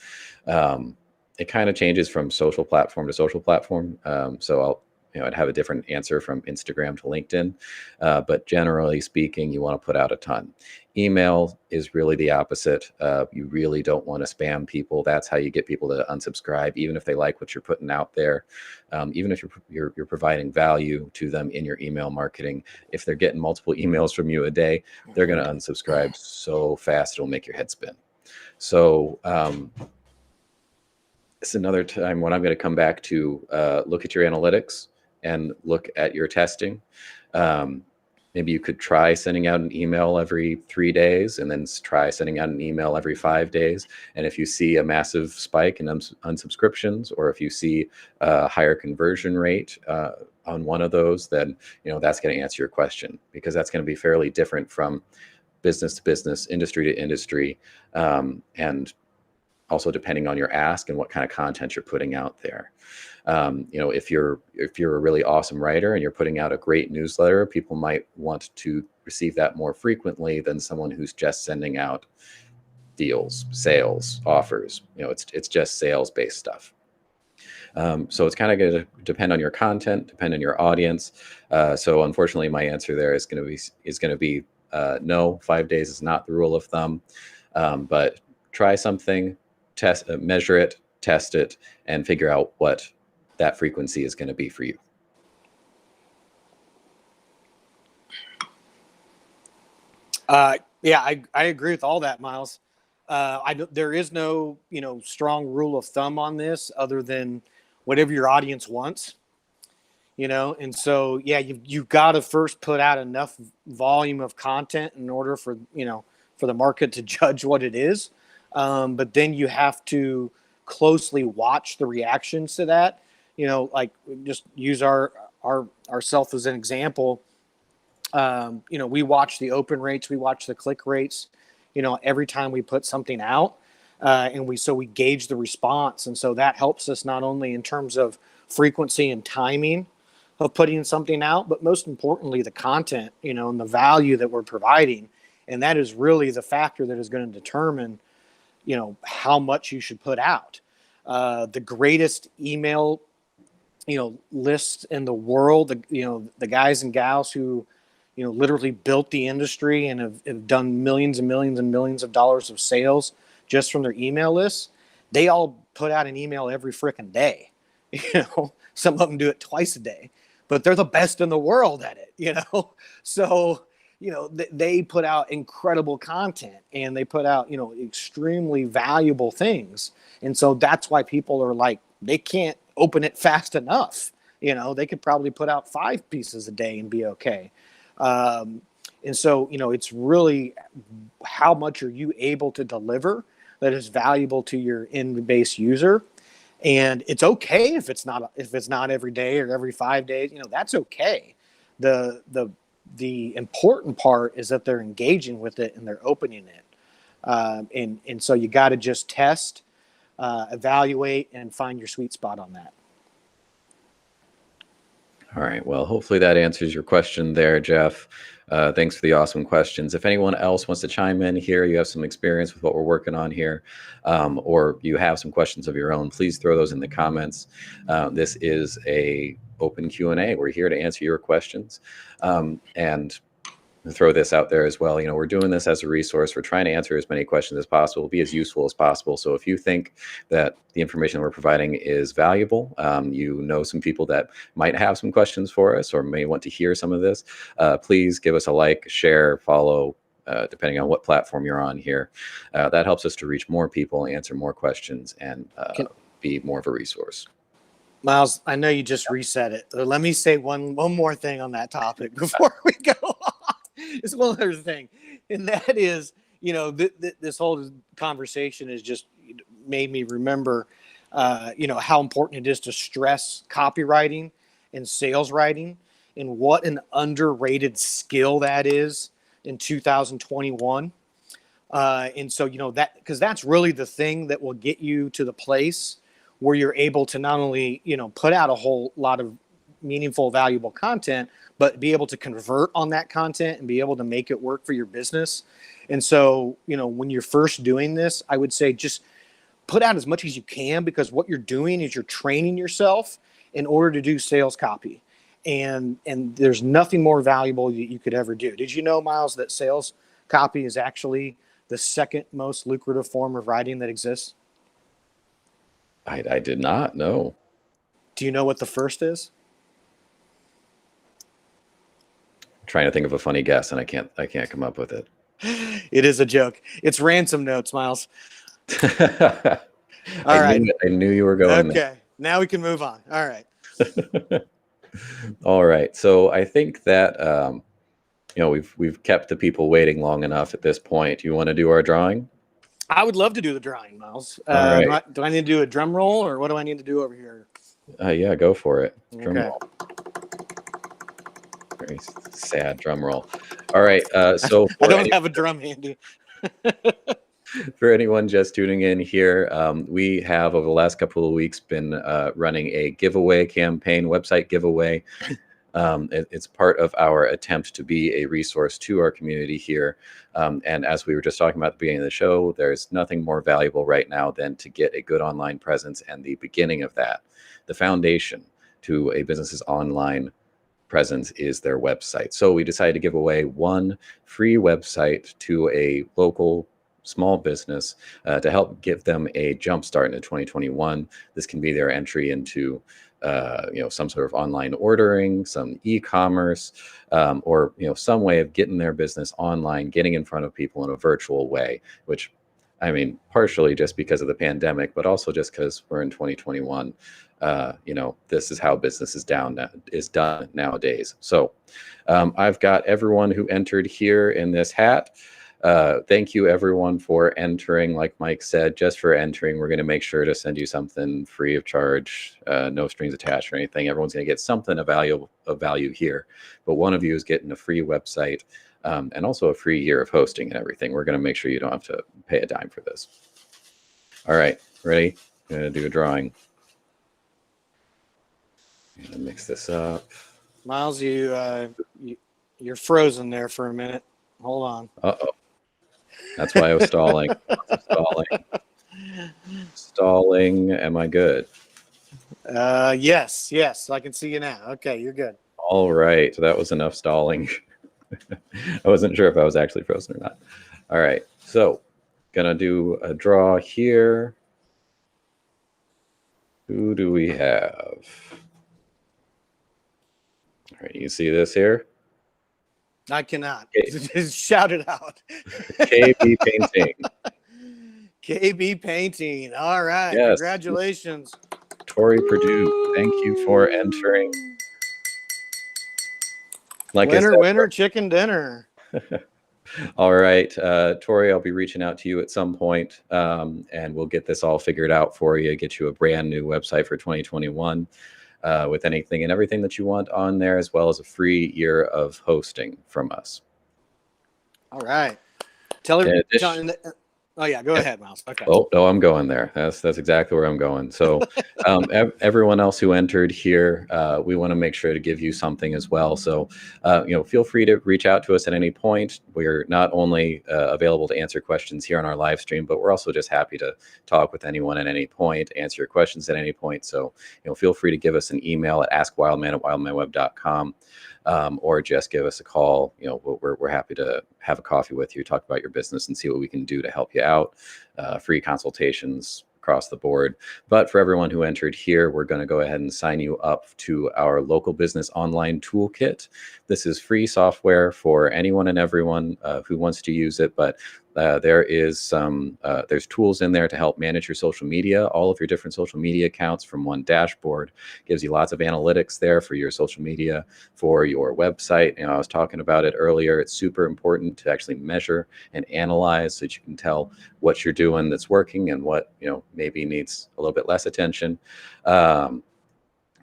It kind of changes from social platform to social platform. So I'd have a different answer from Instagram to LinkedIn. But generally speaking, you want to put out a ton. Email is really the opposite. You really don't want to spam people. That's how you get people to unsubscribe, even if they like what you're putting out there. Even if you're providing value to them in your email marketing, if they're getting multiple emails from you a day, they're going to unsubscribe so fast it'll make your head spin. So it's another time when I'm going to come back to look at your analytics and look at your testing. Maybe you could try sending out an email every 3 days and then try sending out an email every 5 days. And if you see a massive spike in unsubscriptions, or if you see a higher conversion rate on one of those, then that's going to answer your question, because that's going to be fairly different from business to business, industry to industry, and also depending on your ask and what kind of content you're putting out there. If you're a really awesome writer and you're putting out a great newsletter, people might want to receive that more frequently than someone who's just sending out deals, sales, offers. It's just sales-based stuff. So it's kind of going to depend on your content, depend on your audience. So unfortunately, my answer there is going to be no. 5 days is not the rule of thumb, but try something, measure it, test it, and figure out what that frequency is going to be for you. Yeah, I agree with all that, Miles. There is no, strong rule of thumb on this other than whatever your audience wants. And so, yeah, you've got to first put out enough volume of content in order for, for the market to judge what it is. But then you have to closely watch the reactions to that. Like just use ourself as an example. We watch the open rates, we watch the click rates, every time we put something out, and we gauge the response, and so that helps us not only in terms of frequency and timing of putting something out, but most importantly the content, and the value that we're providing, and that is really the factor that is going to determine, how much you should put out. The greatest email, lists in the world, the guys and gals who literally built the industry and have done millions and millions and millions of dollars of sales just from their email lists. They all put out an email every freaking day. Some of them do it twice a day, but they're the best in the world at it. So, they put out incredible content and they put out, extremely valuable things. And so that's why people are like, they can't open it fast enough. They could probably put out 5 pieces a day and be okay. And so, it's really how much are you able to deliver that is valuable to your end base user. And it's okay if it's not every day or every 5 days, that's okay. The important part is that they're engaging with it and they're opening it. And so you got to just test, evaluate, and find your sweet spot on that. All right. Well, hopefully that answers your question there, Jeff. Thanks for the awesome questions. If anyone else wants to chime in here, you have some experience with what we're working on here, or you have some questions of your own, please throw those in the comments. This is a open Q&A. We're here to answer your questions. And throw this out there as well. We're doing this as a resource. We're trying to answer as many questions as possible, be as useful as possible. So if you think that the information we're providing is valuable, some people that might have some questions for us or may want to hear some of this, please give us a like, share, follow, depending on what platform you're on here. That helps us to reach more people, answer more questions, and be more of a resource. Miles, I know you just reset it. Let me say one more thing on that topic before we go on. It's one other thing, and that is, this whole conversation has just made me remember, how important it is to stress copywriting and sales writing and what an underrated skill that is in 2021. And so, because that's really the thing that will get you to the place where you're able to not only, put out a whole lot of meaningful, valuable content, but be able to convert on that content and be able to make it work for your business. And so, when you're first doing this, I would say just put out as much as you can, because what you're doing is you're training yourself in order to do sales copy. And there's nothing more valuable that you could ever do. Did you know, Miles, that sales copy is actually the second most lucrative form of writing that exists? I did not know. Do you know what the first is? Trying to think of a funny guess, and I can't come up with it. It is a joke. It's ransom notes, Miles. I knew you were going there. Okay, now we can move on. All right. All right. So I think that we've kept the people waiting long enough at this point. Do you want to do our drawing? I would love to do the drawing, Miles. Right. Do I need to do a drum roll, or what do I need to do over here? Yeah, go for it. Drum Okay. roll. Very sad drum roll. All right. So I don't have a drum handy. For anyone just tuning in here, we have over the last couple of weeks been running a giveaway campaign, website giveaway. It's part of our attempt to be a resource to our community here. And as we were just talking about at the beginning of the show, there's nothing more valuable right now than to get a good online presence, and the beginning of that, the foundation to a business's online presence, is their website. So we decided to give away one free website to a local small business to help give them a jump start into 2021. This can be their entry into some sort of online ordering, some e-commerce, or some way of getting their business online, getting in front of people in a virtual way, which I mean, partially just because of the pandemic, but also just because we're in 2021. This is how business is done nowadays. So I've got everyone who entered here in this hat. Thank you, everyone, for entering. Like Mike said, just for entering, we're going to make sure to send you something free of charge, no strings attached or anything. Everyone's going to get something of value here. But one of you is getting a free website and also a free year of hosting and everything. We're going to make sure you don't have to pay a dime for this. All right, ready? I'm going to do a drawing. I'm going to mix this up. Miles, you're frozen there for a minute. Hold on. Uh-oh. That's why I was stalling. Stalling. Am I good? Yes, I can see you now. Okay, you're good. All right, so that was enough stalling. I wasn't sure if I was actually frozen or not. All right, so gonna do a draw here. Who do we have? All right, you see this here? I cannot. Just shout it out. KB Painting. KB Painting. All right. Yes. Congratulations. Tori Purdue, thank you for entering. Like winner, chicken dinner. All right, Tori, I'll be reaching out to you at some point, and we'll get this all figured out for you, get you a brand new website for 2021 with anything and everything that you want on there, as well as a free year of hosting from us. All right. Tell everyone. Oh yeah, go ahead, Miles. Okay. Oh no, I'm going there. That's exactly where I'm going. So, everyone else who entered here, we want to make sure to give you something as well. So, feel free to reach out to us at any point. We're not only available to answer questions here on our live stream, but we're also just happy to talk with anyone at any point, answer your questions at any point. So, feel free to give us an email at askwildman@wildmanweb.com. Or just give us a call. We're happy to have a coffee with you, talk about your business, and see what we can do to help you out. Free consultations across the board. But for everyone who entered here, we're going to go ahead and sign you up to our local business online toolkit. This is free software for anyone and everyone who wants to use it, but there's tools in there to help manage your social media, all of your different social media accounts from one dashboard. Gives you lots of analytics there for your social media, for your website. I was talking about it earlier. It's super important to actually measure and analyze so that you can tell what you're doing that's working and what maybe needs a little bit less attention.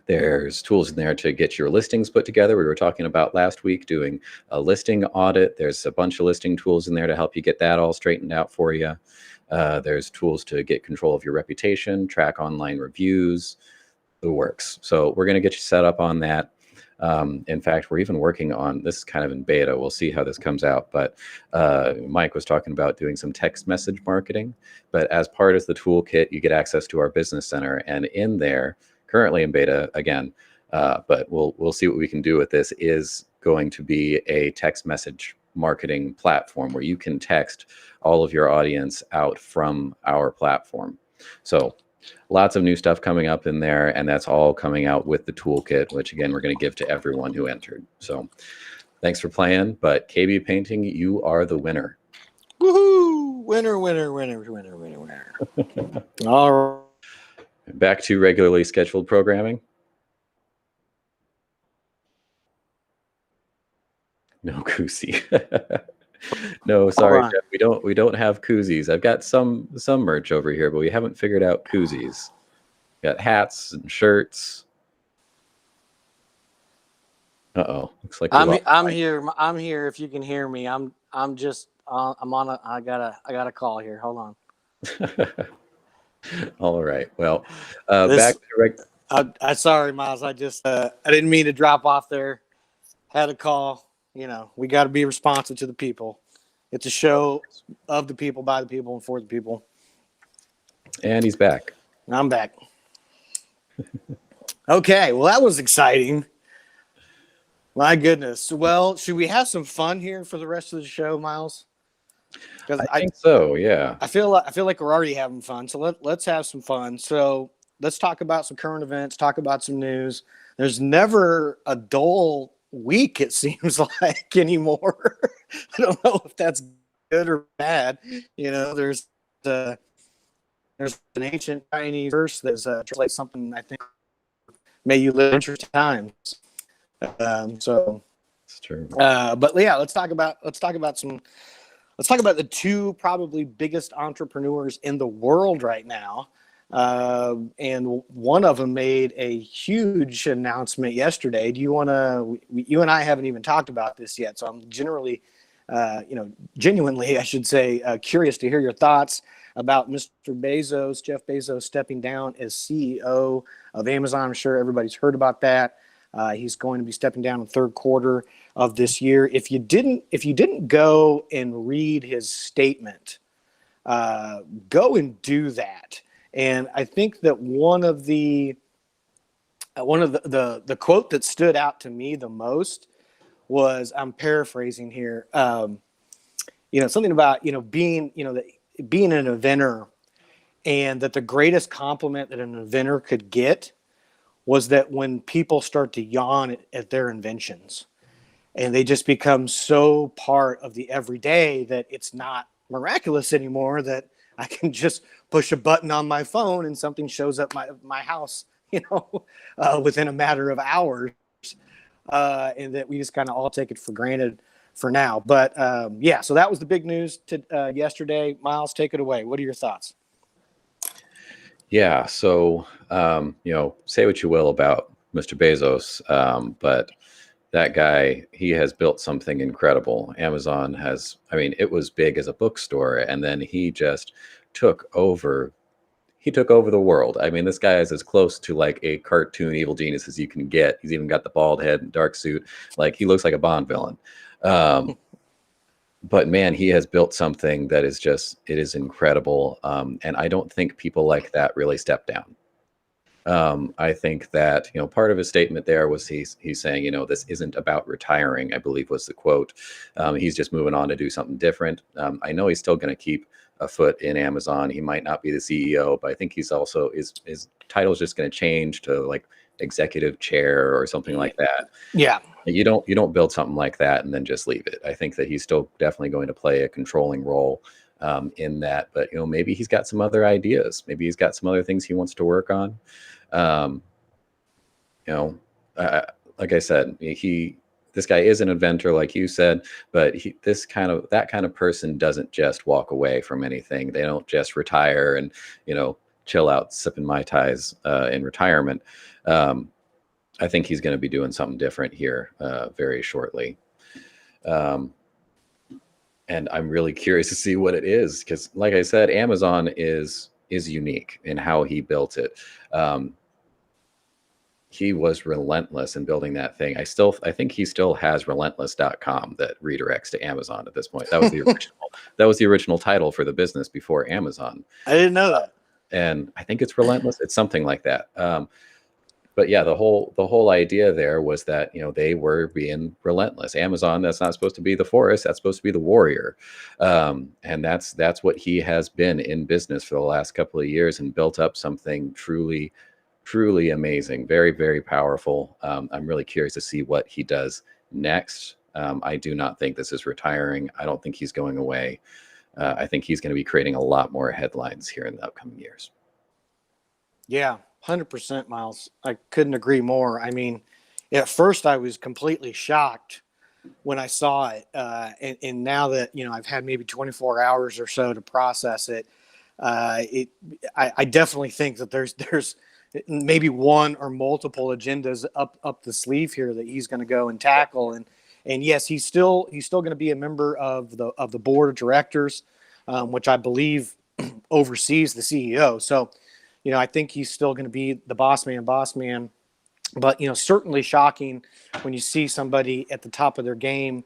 There's tools in there to get your listings put together. We were talking about last week doing a listing audit. There's a bunch of listing tools in there to help you get that all straightened out for you. There's tools to get control of your reputation, track online reviews, the works. So we're going to get you set up on that. In fact, we're even working on this, kind of in beta. We'll see how this comes out. But Mike was talking about doing some text message marketing. But as part of the toolkit, you get access to our business center. And in there, currently in beta again, but we'll see what we can do with this, is going to be a text message marketing platform where you can text all of your audience out from our platform. So lots of new stuff coming up in there, and that's all coming out with the toolkit, which again, we're going to give to everyone who entered. So thanks for playing, but KB Painting, you are the winner. Woohoo! Winner. All right. Back to regularly scheduled programming. No koozie. No, sorry, Jeff, we don't have koozies. I've got some merch over here, but we haven't figured out koozies. We got hats and shirts. Looks like I'm here. If you can hear me, I'm on a. I got a call here. Hold on. All right. Well, back to sorry, Miles. I didn't mean to drop off there. Had a call. We got to be responsive to the people. It's a show of the people, by the people, and for the people. And he's back. I'm back. Okay. Well, that was exciting. My goodness. Well, should we have some fun here for the rest of the show, Miles? I think so. Yeah. I feel like we're already having fun. So let's have some fun. So let's talk about some current events. Talk about some news. There's never a dull week, it seems like, anymore. I don't know if that's good or bad. There's a there's an ancient Chinese verse that's translates something, I think, may you live in interesting times. So It's true. but yeah, let's talk about the two probably biggest entrepreneurs in the world right now. And one of them made a huge announcement yesterday. Do you want to? You and I haven't even talked about this yet, so I'm genuinely, I should say, curious to hear your thoughts about Mr. Bezos, Jeff Bezos, stepping down as CEO of Amazon. I'm sure everybody's heard about that. He's going to be stepping down in the third quarter of this year. If you didn't go and read his statement, go and do that. And I think that one of the quote that stood out to me the most was, I'm paraphrasing here, something about being an inventor, and that the greatest compliment that an inventor could get was that when people start to yawn at their inventions, and they just become so part of the everyday that it's not miraculous anymore, that I can just push a button on my phone and something shows up my house, within a matter of hours, and that we just kind of all take it for granted for now. But yeah, so that was the big news yesterday. Miles, take it away. What are your thoughts? Yeah. So, say what you will about Mr. Bezos, but that guy, he has built something incredible. Amazon has, I mean, it was big as a bookstore, and then he just took over. He took over the world. I mean, this guy is as close to like a cartoon evil genius as you can get. He's even got the bald head and dark suit. Like, he looks like a Bond villain. Um, but man, he has built something that is just, it is incredible. And I don't think people like that really step down. I think that, part of his statement there was he's saying, this isn't about retiring, I believe was the quote. He's just moving on to do something different. I know he's still going to keep a foot in Amazon. He might not be the CEO, but I think he's also, his title's just going to change to like executive chair or something like that. Yeah. You don't build something like that and then just leave it. I think that he's still definitely going to play a controlling role in that. But maybe he's got some other ideas. Maybe he's got some other things he wants to work on. Um, you know, like I said, this guy is an inventor, like you said, but that kind of person doesn't just walk away from anything. They don't just retire and chill out sipping mai tais in retirement. I think he's going to be doing something different here very shortly. And I'm really curious to see what it is, because like I said, Amazon is unique in how he built it. He was relentless in building that thing. I think he still has relentless.com that redirects to Amazon at this point. That was the original that was the original title for the business before Amazon. I didn't know that. And I think it's relentless. It's something like that. But yeah, the whole idea there was that they were being relentless. Amazon, that's not supposed to be the forest, that's supposed to be the warrior, and that's what he has been in business for the last couple of years, and built up something truly, truly amazing, very, very powerful. I'm really curious to see what he does next. I do not think this is retiring. I don't think he's going away. I think he's going to be creating a lot more headlines here in the upcoming years. Yeah, 100%, Miles. I couldn't agree more. I mean, at first I was completely shocked when I saw it, and now that I've had maybe 24 hours or so to process it, I definitely think that there's maybe one or multiple agendas up the sleeve here that he's going to go and tackle. And yes, he's still going to be a member of the board of directors, which I believe oversees the CEO. So, I think he's still going to be the boss man. But certainly shocking when you see somebody at the top of their game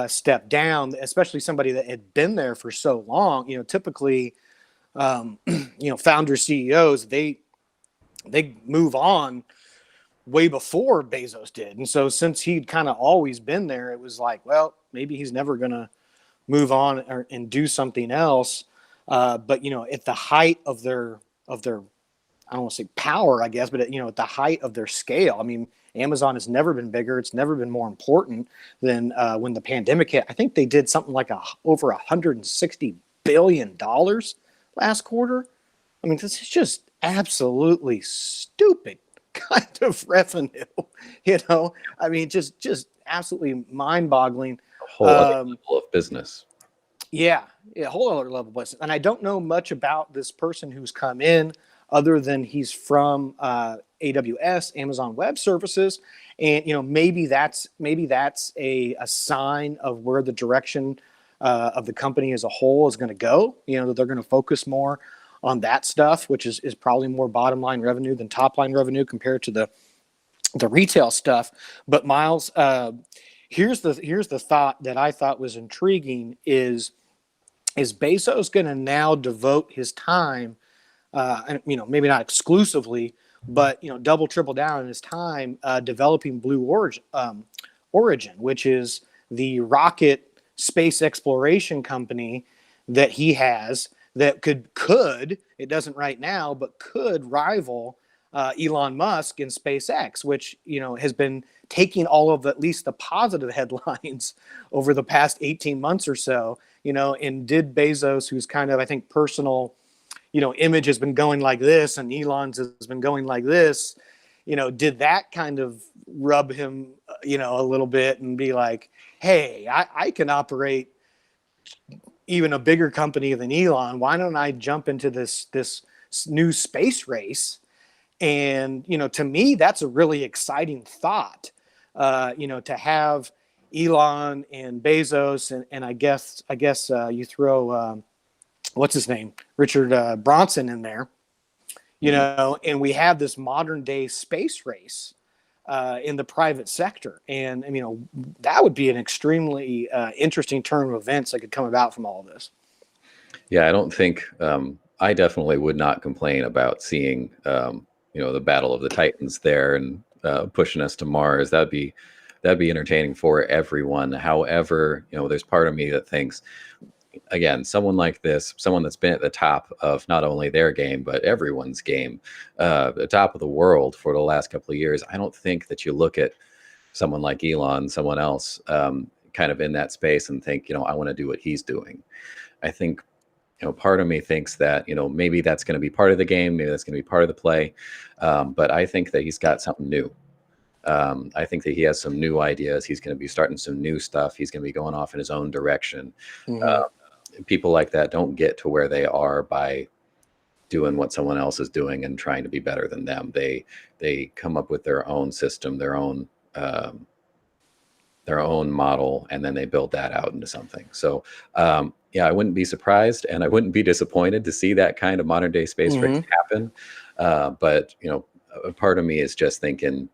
step down, especially somebody that had been there for so long. Typically, founder CEOs, they move on way before Bezos did. And so since he'd kind of always been there, it was like, well, maybe he's never going to move on and do something else. But at the height of their I don't want to say power, I guess, but at the height of their scale. I mean, Amazon has never been bigger. It's never been more important than when the pandemic hit. I think they did something like over $160 billion last quarter. I mean, this is just absolutely stupid kind of revenue. I mean, just absolutely mind-boggling. A whole other Um, level of business. yeah, a whole other level of business. And I don't know much about this person who's come in, other than he's from AWS, Amazon Web Services, and maybe that's a sign of where the direction of the company as a whole is going to go. That they're going to focus more on that stuff, which is probably more bottom line revenue than top line revenue compared to the retail stuff. But Miles, here's the thought that I thought was intriguing is Bezos going to now devote his time, and maybe not exclusively, but double triple down on his time developing Blue Origin, which is the rocket space exploration company that he has that could it doesn't right now, but could rival Elon Musk in SpaceX, which has been taking all of at least the positive headlines over the past 18 months or so. And did Bezos, who's kind of, I think, personal, image has been going like this, and Elon's has been going like this, did that kind of rub him, a little bit and be like, hey, I can operate even a bigger company than Elon. Why don't I jump into this new space race? And to me, that's a really exciting thought. To have Elon and Bezos, and I guess you throw what's his name, Richard Bronson in there. And we have this modern day space race in the private sector, and that would be an extremely interesting turn of events that could come about from all of this. Yeah, I don't think I definitely would not complain about seeing the Battle of the Titans there and pushing us to Mars. That'd be entertaining for everyone. However, there's part of me that thinks, again, someone like this, someone that's been at the top of not only their game but everyone's game, the top of the world for the last couple of years. I don't think that you look at someone like Elon, someone else, kind of in that space and think, I want to do what he's doing. I think part of me thinks that, maybe that's going to be part of the game. Maybe that's going to be part of the play. But I think that he's got something new. I think that he has some new ideas. He's going to be starting some new stuff. He's going to be going off in his own direction. People like that don't get to where they are by doing what someone else is doing and trying to be better than them. They come up with their own system, their own model, and then they build that out into something. So yeah, I wouldn't be surprised and I wouldn't be disappointed to see that kind of modern day space race happen. But a part of me is just thinking,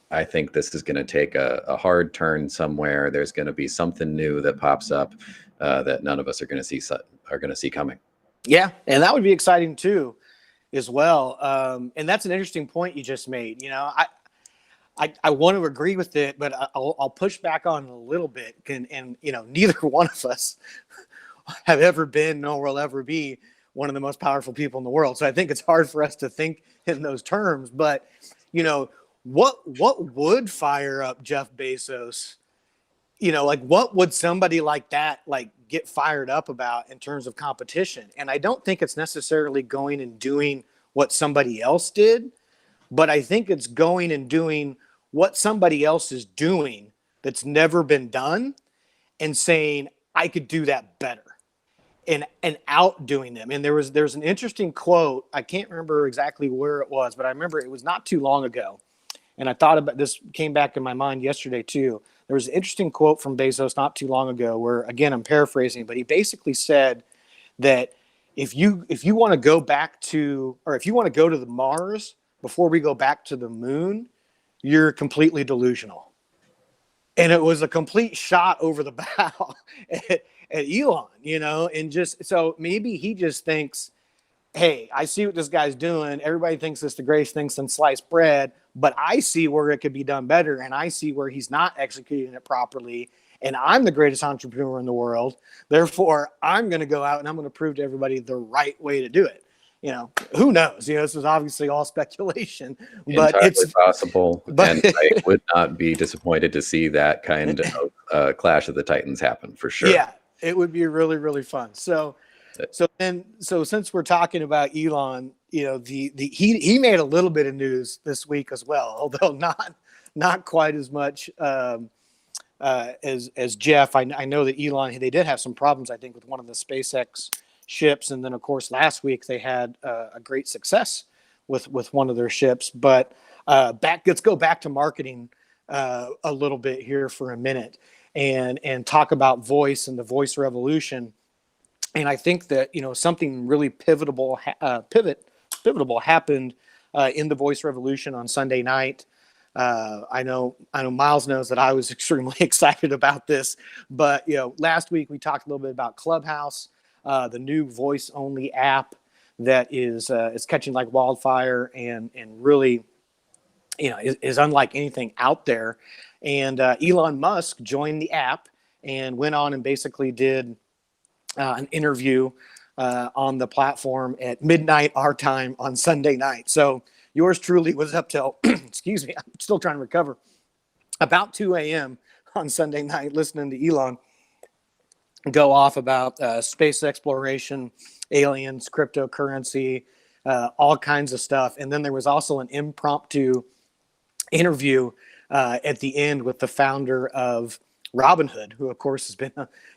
I think this is going to take a hard turn somewhere. There's going to be something new that pops up that none of us are going to see coming. Yeah, and that would be exciting too, as well. And that's an interesting point you just made. I want to agree with it, but I'll push back on it a little bit. And neither one of us have ever been nor will ever be one of the most powerful people in the world. So I think it's hard for us to think in those terms. But what would fire up Jeff Bezos? What would somebody like that get fired up about in terms of competition? And I don't think it's necessarily going and doing what somebody else did, but I think it's going and doing what somebody else is doing that's never been done and saying, I could do that better, and outdoing them. And there's an interesting quote. I can't remember exactly where it was, but I remember it was not too long ago. And I thought about this, came back in my mind yesterday too. There was an interesting quote from Bezos not too long ago where, again, I'm paraphrasing, but he basically said that if you want to go back to, or if you want to go to the Mars before we go back to the moon, you're completely delusional. And it was a complete shot over the bow at Elon, and just, so maybe he just thinks, hey, I see what this guy's doing. Everybody thinks it's the greatest thing since sliced bread, but I see where it could be done better, and I see where he's not executing it properly, and I'm the greatest entrepreneur in the world. Therefore, I'm going to go out and I'm going to prove to everybody the right way to do it. Who knows? This is obviously all speculation, but Entirely it's possible. And I would not be disappointed to see that kind of Clash of the Titans happen for sure. Yeah, it would be really, really fun. So, So since we're talking about Elon, he made a little bit of news this week as well, although not quite as much as Jeff. I know that Elon, they did have some problems, I think, with one of the SpaceX ships, and then of course last week they had a great success with one of their ships. But let's go back to marketing a little bit here for a minute, and talk about voice and the voice revolution. And I think that something really pivotal happened in the voice revolution on Sunday night. I know Miles knows that I was extremely excited about this, but last week we talked a little bit about Clubhouse, the new voice only app that is catching like wildfire, and really is unlike anything out there. And Elon Musk joined the app and went on and basically did an interview on the platform at midnight our time on Sunday night. So yours truly was up till, excuse me, I'm still trying to recover, about 2 a.m. on Sunday night, listening to Elon go off about space exploration, aliens, cryptocurrency, all kinds of stuff. And then there was also an impromptu interview at the end with the founder of Robinhood, who of course has been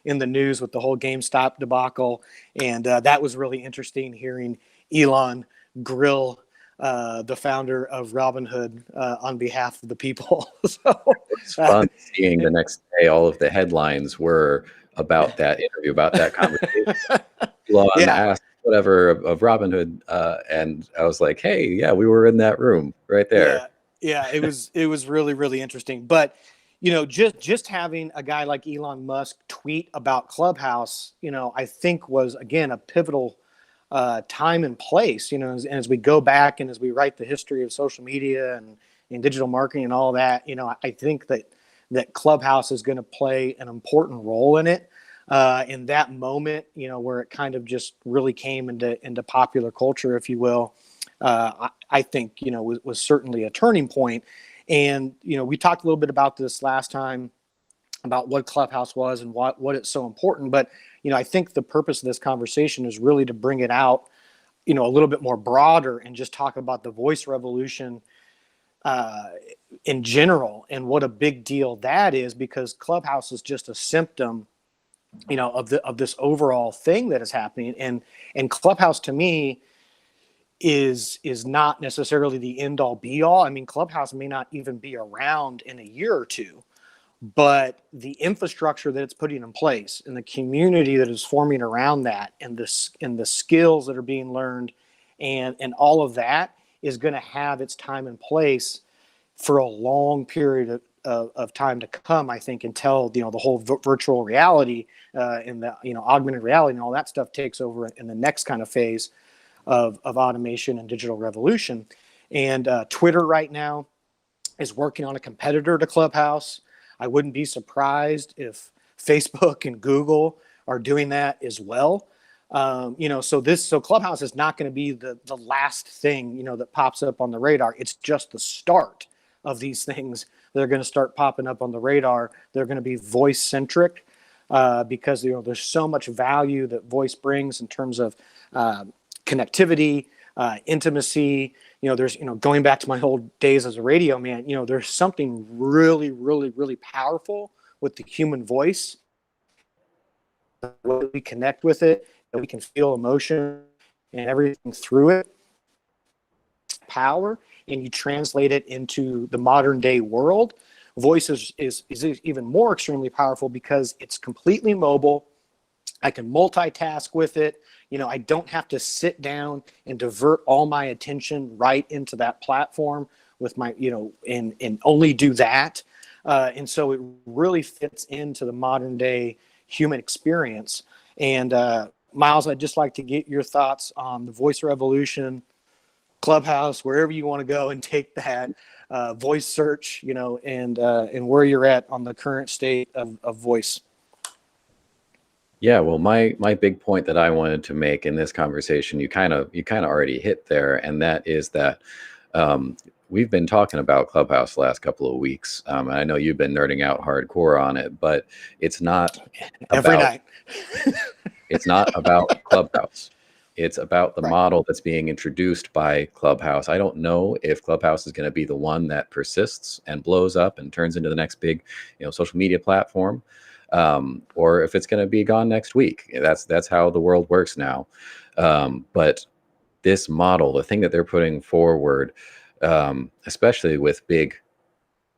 in the news with the whole GameStop debacle. And that was really interesting, hearing Elon grill the founder of Robinhood on behalf of the people. So It's fun seeing the next day all of the headlines were about that interview, about that conversation. Elon asked whatever of Robinhood, and I was like, hey, yeah, we were in that room right there. Yeah, it was really, really interesting. But just having a guy like Elon Musk tweet about Clubhouse, I think was, again, a pivotal time and place. As we go back and as we write the history of social media and digital marketing and all that, I think that Clubhouse is going to play an important role in it. In that moment, where it kind of just really came into popular culture, if you will, I think was certainly a turning point. And we talked a little bit about this last time, about what Clubhouse was and what it's so important. But I think the purpose of this conversation is really to bring it out, a little bit more broader, and just talk about the voice revolution in general, and what a big deal that is, because Clubhouse is just a symptom, of this overall thing that is happening. And Clubhouse, to me, is not necessarily the end all be all. I mean, Clubhouse may not even be around in a year or two, but the infrastructure that it's putting in place, and the community that is forming around that, and the skills that are being learned, and all of that is going to have its time and place for a long period of time to come, I think, until the whole virtual reality and the augmented reality and all that stuff takes over in the next kind of phase of automation and digital revolution. And Twitter right now is working on a competitor to Clubhouse. I wouldn't be surprised if Facebook and Google are doing that as well. So Clubhouse is not going to be the last thing that pops up on the radar. It's just the start of these things that are going to start popping up on the radar. They're going to be voice centric because there's so much value that voice brings in terms of connectivity, intimacy. There's going back to my old days as a radio man. There's something really, really, really powerful with the human voice. The way we connect with it, that we can feel emotion and everything through it. Power, and you translate it into the modern day world. Voice is even more extremely powerful because it's completely mobile. I can multitask with it. I don't have to sit down and divert all my attention right into that platform with my, and only do that. And so it really fits into the modern day human experience. And Miles, I'd just like to get your thoughts on the voice revolution, Clubhouse, wherever you want to go and take that voice search, and where you're at on the current state of voice. Yeah, well, my big point that I wanted to make in this conversation, you kind of already hit there, and that is that we've been talking about Clubhouse the last couple of weeks. And I know you've been nerding out hardcore on it, but it's not every night. It's not about Clubhouse. It's about the Right. model that's being introduced by Clubhouse. I don't know if Clubhouse is going to be the one that persists and blows up and turns into the next big, social media platform, or if it's going to be gone next week. That's how the world works now. But this model, the thing that they're putting forward, especially with big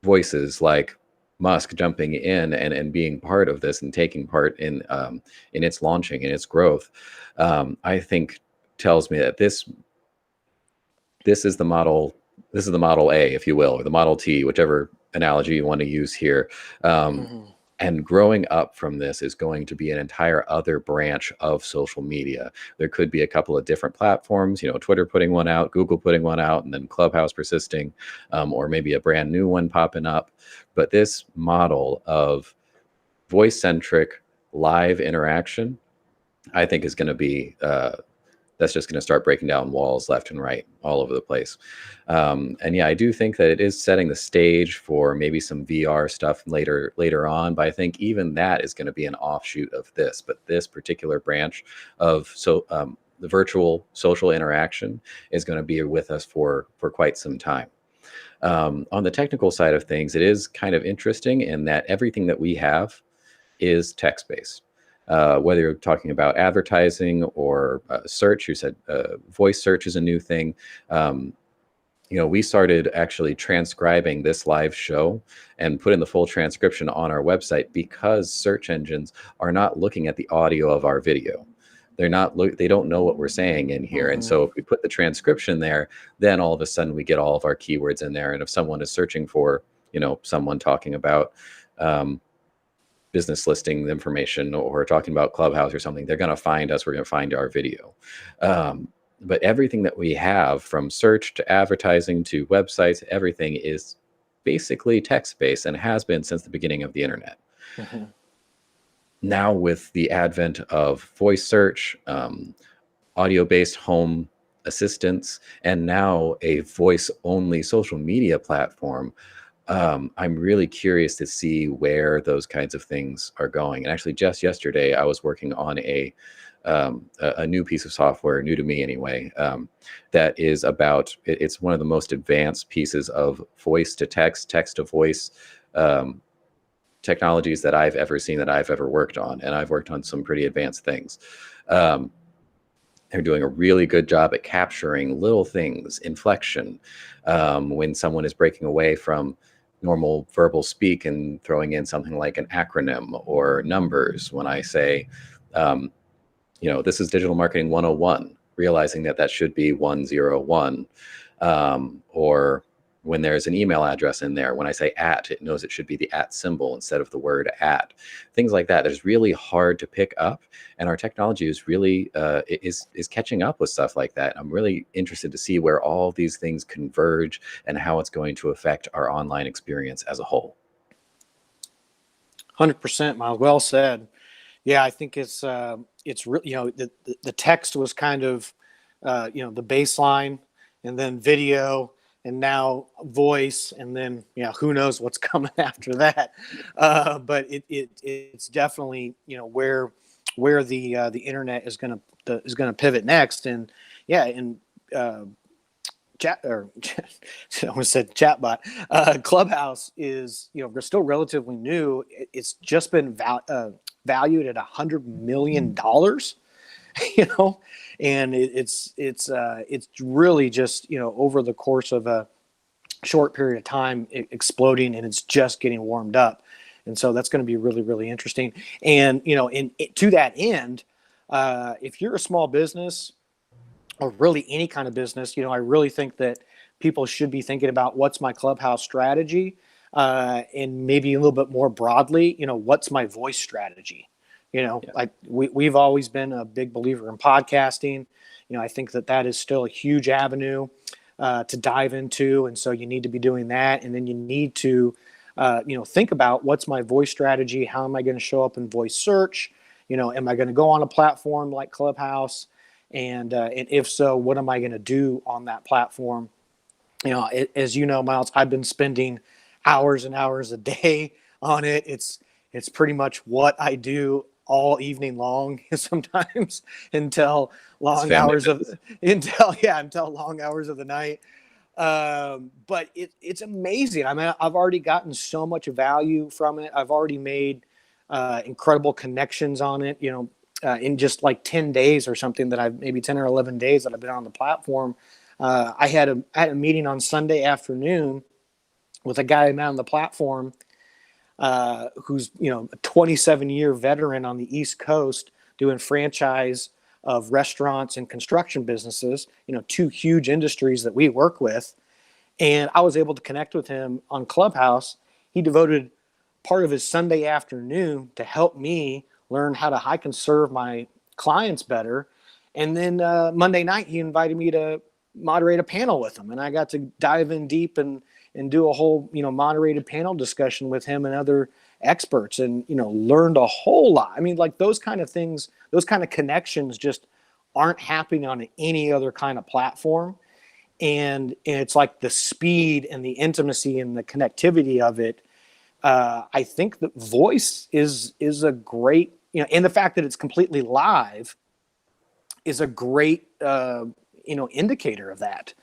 voices like Musk jumping in and being part of this and taking part in its launching and its growth, I think tells me that this is the model. This is the Model A, if you will, or the Model T, whichever analogy you want to use here. Um, Mm-hmm. and growing up from this is going to be an entire other branch of social media. There could be a couple of different platforms, Twitter putting one out, Google putting one out, and then Clubhouse persisting, or maybe a brand new one popping up. But this model of voice centric live interaction, I think, is going to be that's just going to start breaking down walls left and right all over the place. And yeah, I do think that it is setting the stage for maybe some VR stuff later on. But I think even that is going to be an offshoot of this. But this particular branch of the virtual social interaction is going to be with us for quite some time. On the technical side of things, it is kind of interesting in that everything that we have is text based. Whether you're talking about advertising or search, you said voice search is a new thing. Um, we started actually transcribing this live show and put in the full transcription on our website because search engines are not looking at the audio of our video. They don't know what we're saying in here. And Mm-hmm. so if we put the transcription there, then all of a sudden we get all of our keywords in there. And if someone is searching for, someone talking about um, business listing information or talking about Clubhouse or something, they're going to find us. We're going to find our video. But everything that we have, from search to advertising to websites, everything is basically text based and has been since the beginning of the internet. Mm-hmm. Now, with the advent of voice search, audio based home assistants, and now a voice only social media platform, I'm really curious to see where those kinds of things are going. And actually, just yesterday, I was working on a new piece of software, new to me anyway, that is about. It's one of the most advanced pieces of voice to text, text to voice um, technologies that I've ever seen, that I've ever worked on, and I've worked on some pretty advanced things. Um, they're doing a really good job at capturing little things, inflection, when someone is breaking away from normal verbal speak and throwing in something like an acronym or numbers. When I say, um, this is digital marketing 101, realizing that that should be 101. Or when there's an email address in there, when I say at, it knows it should be the at symbol instead of the word at. Things like that. It's really hard to pick up, and our technology is really is catching up with stuff like that. I'm really interested to see where all these things converge and how it's going to affect our online experience as a whole. 100%, Miles. Well said. Yeah, I think it's really, the text was kind of the baseline, and then video, and now voice, and then who knows what's coming after that. But it's definitely where the internet is gonna pivot next. And yeah, and chat or I almost said chatbot. Clubhouse is they're still relatively new. It's just been valued at $100 million. you know, and it's really just over the course of a short period of time exploding, and it's just getting warmed up. And so that's going to be really, really interesting. And to that end, if you're a small business, or really any kind of business, I really think that people should be thinking about what's my Clubhouse strategy, and maybe a little bit more broadly, what's my voice strategy. Yeah. Like we've always been a big believer in podcasting. I think that is still a huge avenue to dive into, and so you need to be doing that, and then you need to think about what's my voice strategy. How am I going to show up in voice search? Am I going to go on a platform like Clubhouse? And if so, what am I going to do on that platform? As you know, Miles, I've been spending hours and hours a day on it. It's pretty much what I do all evening long sometimes until It's long family hours of business. until long hours of the night. But it's amazing. I mean, I've already gotten so much value from it. I've already made incredible connections on it. In just like 10 days or something that I've maybe 10 or 11 days that I've been on the platform. I had a meeting on Sunday afternoon with a guy I met on the platform who's a 27-year veteran on the East Coast doing franchise of restaurants and construction businesses. Two huge industries that we work with, and I was able to connect with him on Clubhouse. He devoted part of his Sunday afternoon to help me learn how to hike and serve my clients better. And then Monday night, he invited me to moderate a panel with him, and I got to dive in deep and do a whole moderated panel discussion with him and other experts, and learned a whole lot. I mean, like those kind of things, those kind of connections just aren't happening on any other kind of platform. And it's like the speed and the intimacy and the connectivity of it. I think that voice is a great, and the fact that it's completely live is a great indicator of that.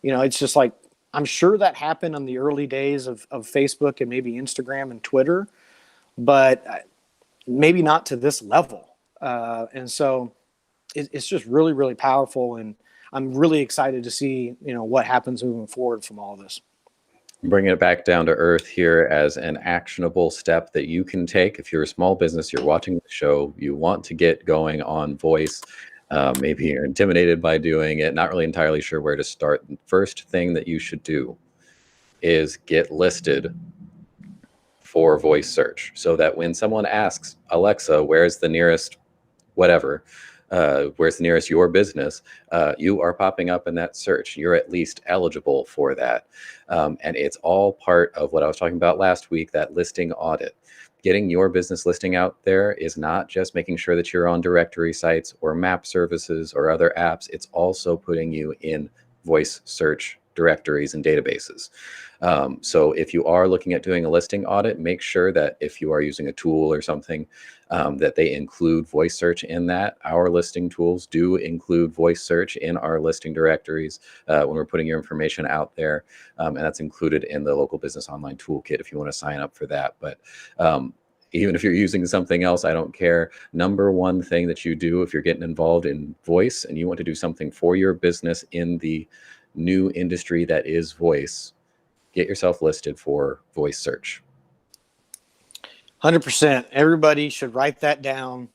It's just like, I'm sure that happened in the early days of Facebook and maybe Instagram and Twitter, but maybe not to this level. And so it's just really, really powerful. And I'm really excited to see, what happens moving forward from all this. Bringing it back down to earth here as an actionable step that you can take. If you're a small business, you're watching the show, you want to get going on voice, maybe you're intimidated by doing it, not really entirely sure where to start. The first thing that you should do is get listed for voice search, so that when someone asks, Alexa, where's the nearest whatever, where's the nearest your business, you are popping up in that search. You're at least eligible for that. And it's all part of what I was talking about last week, that listing audit. Getting your business listing out there is not just making sure that you're on directory sites or map services or other apps. It's also putting you in voice search directories and databases. So if you are looking at doing a listing audit, make sure that if you are using a tool or something, that they include voice search in that. Our listing tools do include voice search in our listing directories when we're putting your information out there. And that's included in the local business online toolkit if you want to sign up for that. But even if you're using something else, I don't care. Number one thing that you do if you're getting involved in voice and you want to do something for your business in the new industry that is voice, get yourself listed for voice search. 100%. Everybody should write that down,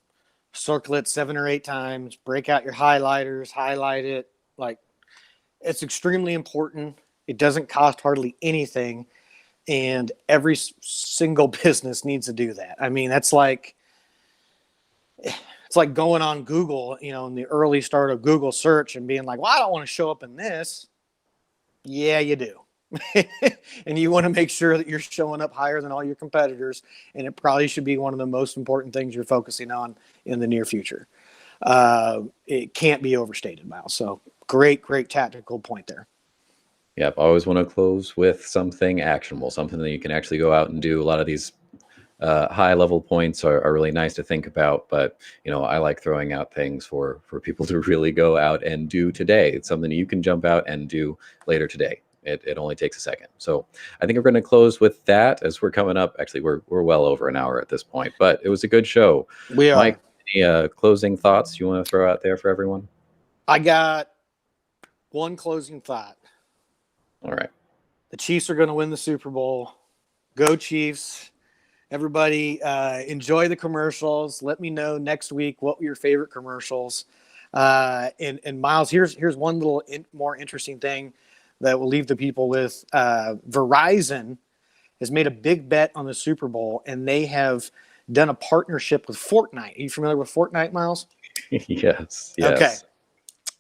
circle it 7 or 8 times, break out your highlighters, highlight it. Like, it's extremely important. It doesn't cost hardly anything. And every single business needs to do that. I mean, it's like going on Google, in the early start of Google search and being like, well, I don't want to show up in this. Yeah, you do. And you want to make sure that you're showing up higher than all your competitors. And it probably should be one of the most important things you're focusing on in the near future. It can't be overstated, Miles. So great tactical point there. Yep. I always want to close with something actionable, something that you can actually go out and do. A lot of these high level points are really nice to think about, but I like throwing out things for people to really go out and do today. It's something you can jump out and do later today. It only takes a second. So I think we're going to close with that, as we're coming up. Actually, we're well over an hour at this point, but it was a good show. We are. Mike, any closing thoughts you want to throw out there for everyone? I got one closing thought. All right. The Chiefs are going to win the Super Bowl. Go Chiefs. Everybody, enjoy the commercials. Let me know next week what were your favorite commercials. And Miles, here's one little more interesting thing that we'll leave the people with. Verizon has made a big bet on the Super Bowl, and they have done a partnership with Fortnite. Are you familiar with Fortnite, Miles? Yes. Okay.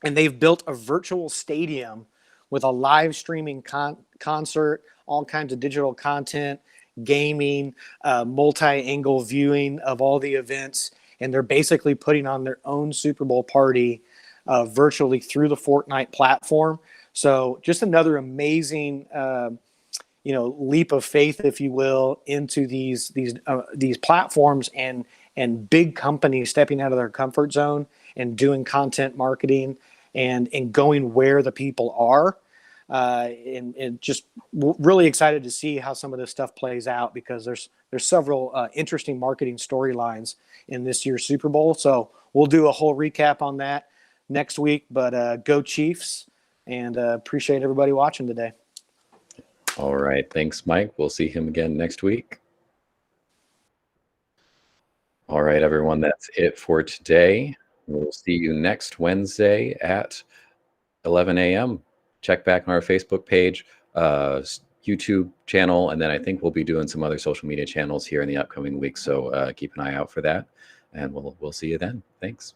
And they've built a virtual stadium with a live streaming concert, all kinds of digital content, gaming, multi-angle viewing of all the events. And they're basically putting on their own Super Bowl party virtually through the Fortnite platform. So just another amazing, leap of faith, if you will, into these platforms and and big companies stepping out of their comfort zone and doing content marketing and going where the people are. And just really excited to see how some of this stuff plays out, because there's several interesting marketing storylines in this year's Super Bowl. So we'll do a whole recap on that next week. But go Chiefs, and appreciate everybody watching today. All right. Thanks, Mike. We'll see him again next week. All right, everyone. That's it for today. We'll see you next Wednesday at 11 a.m. Check back on our Facebook page, YouTube channel, and then I think we'll be doing some other social media channels here in the upcoming weeks. So keep an eye out for that, and we'll see you then. Thanks.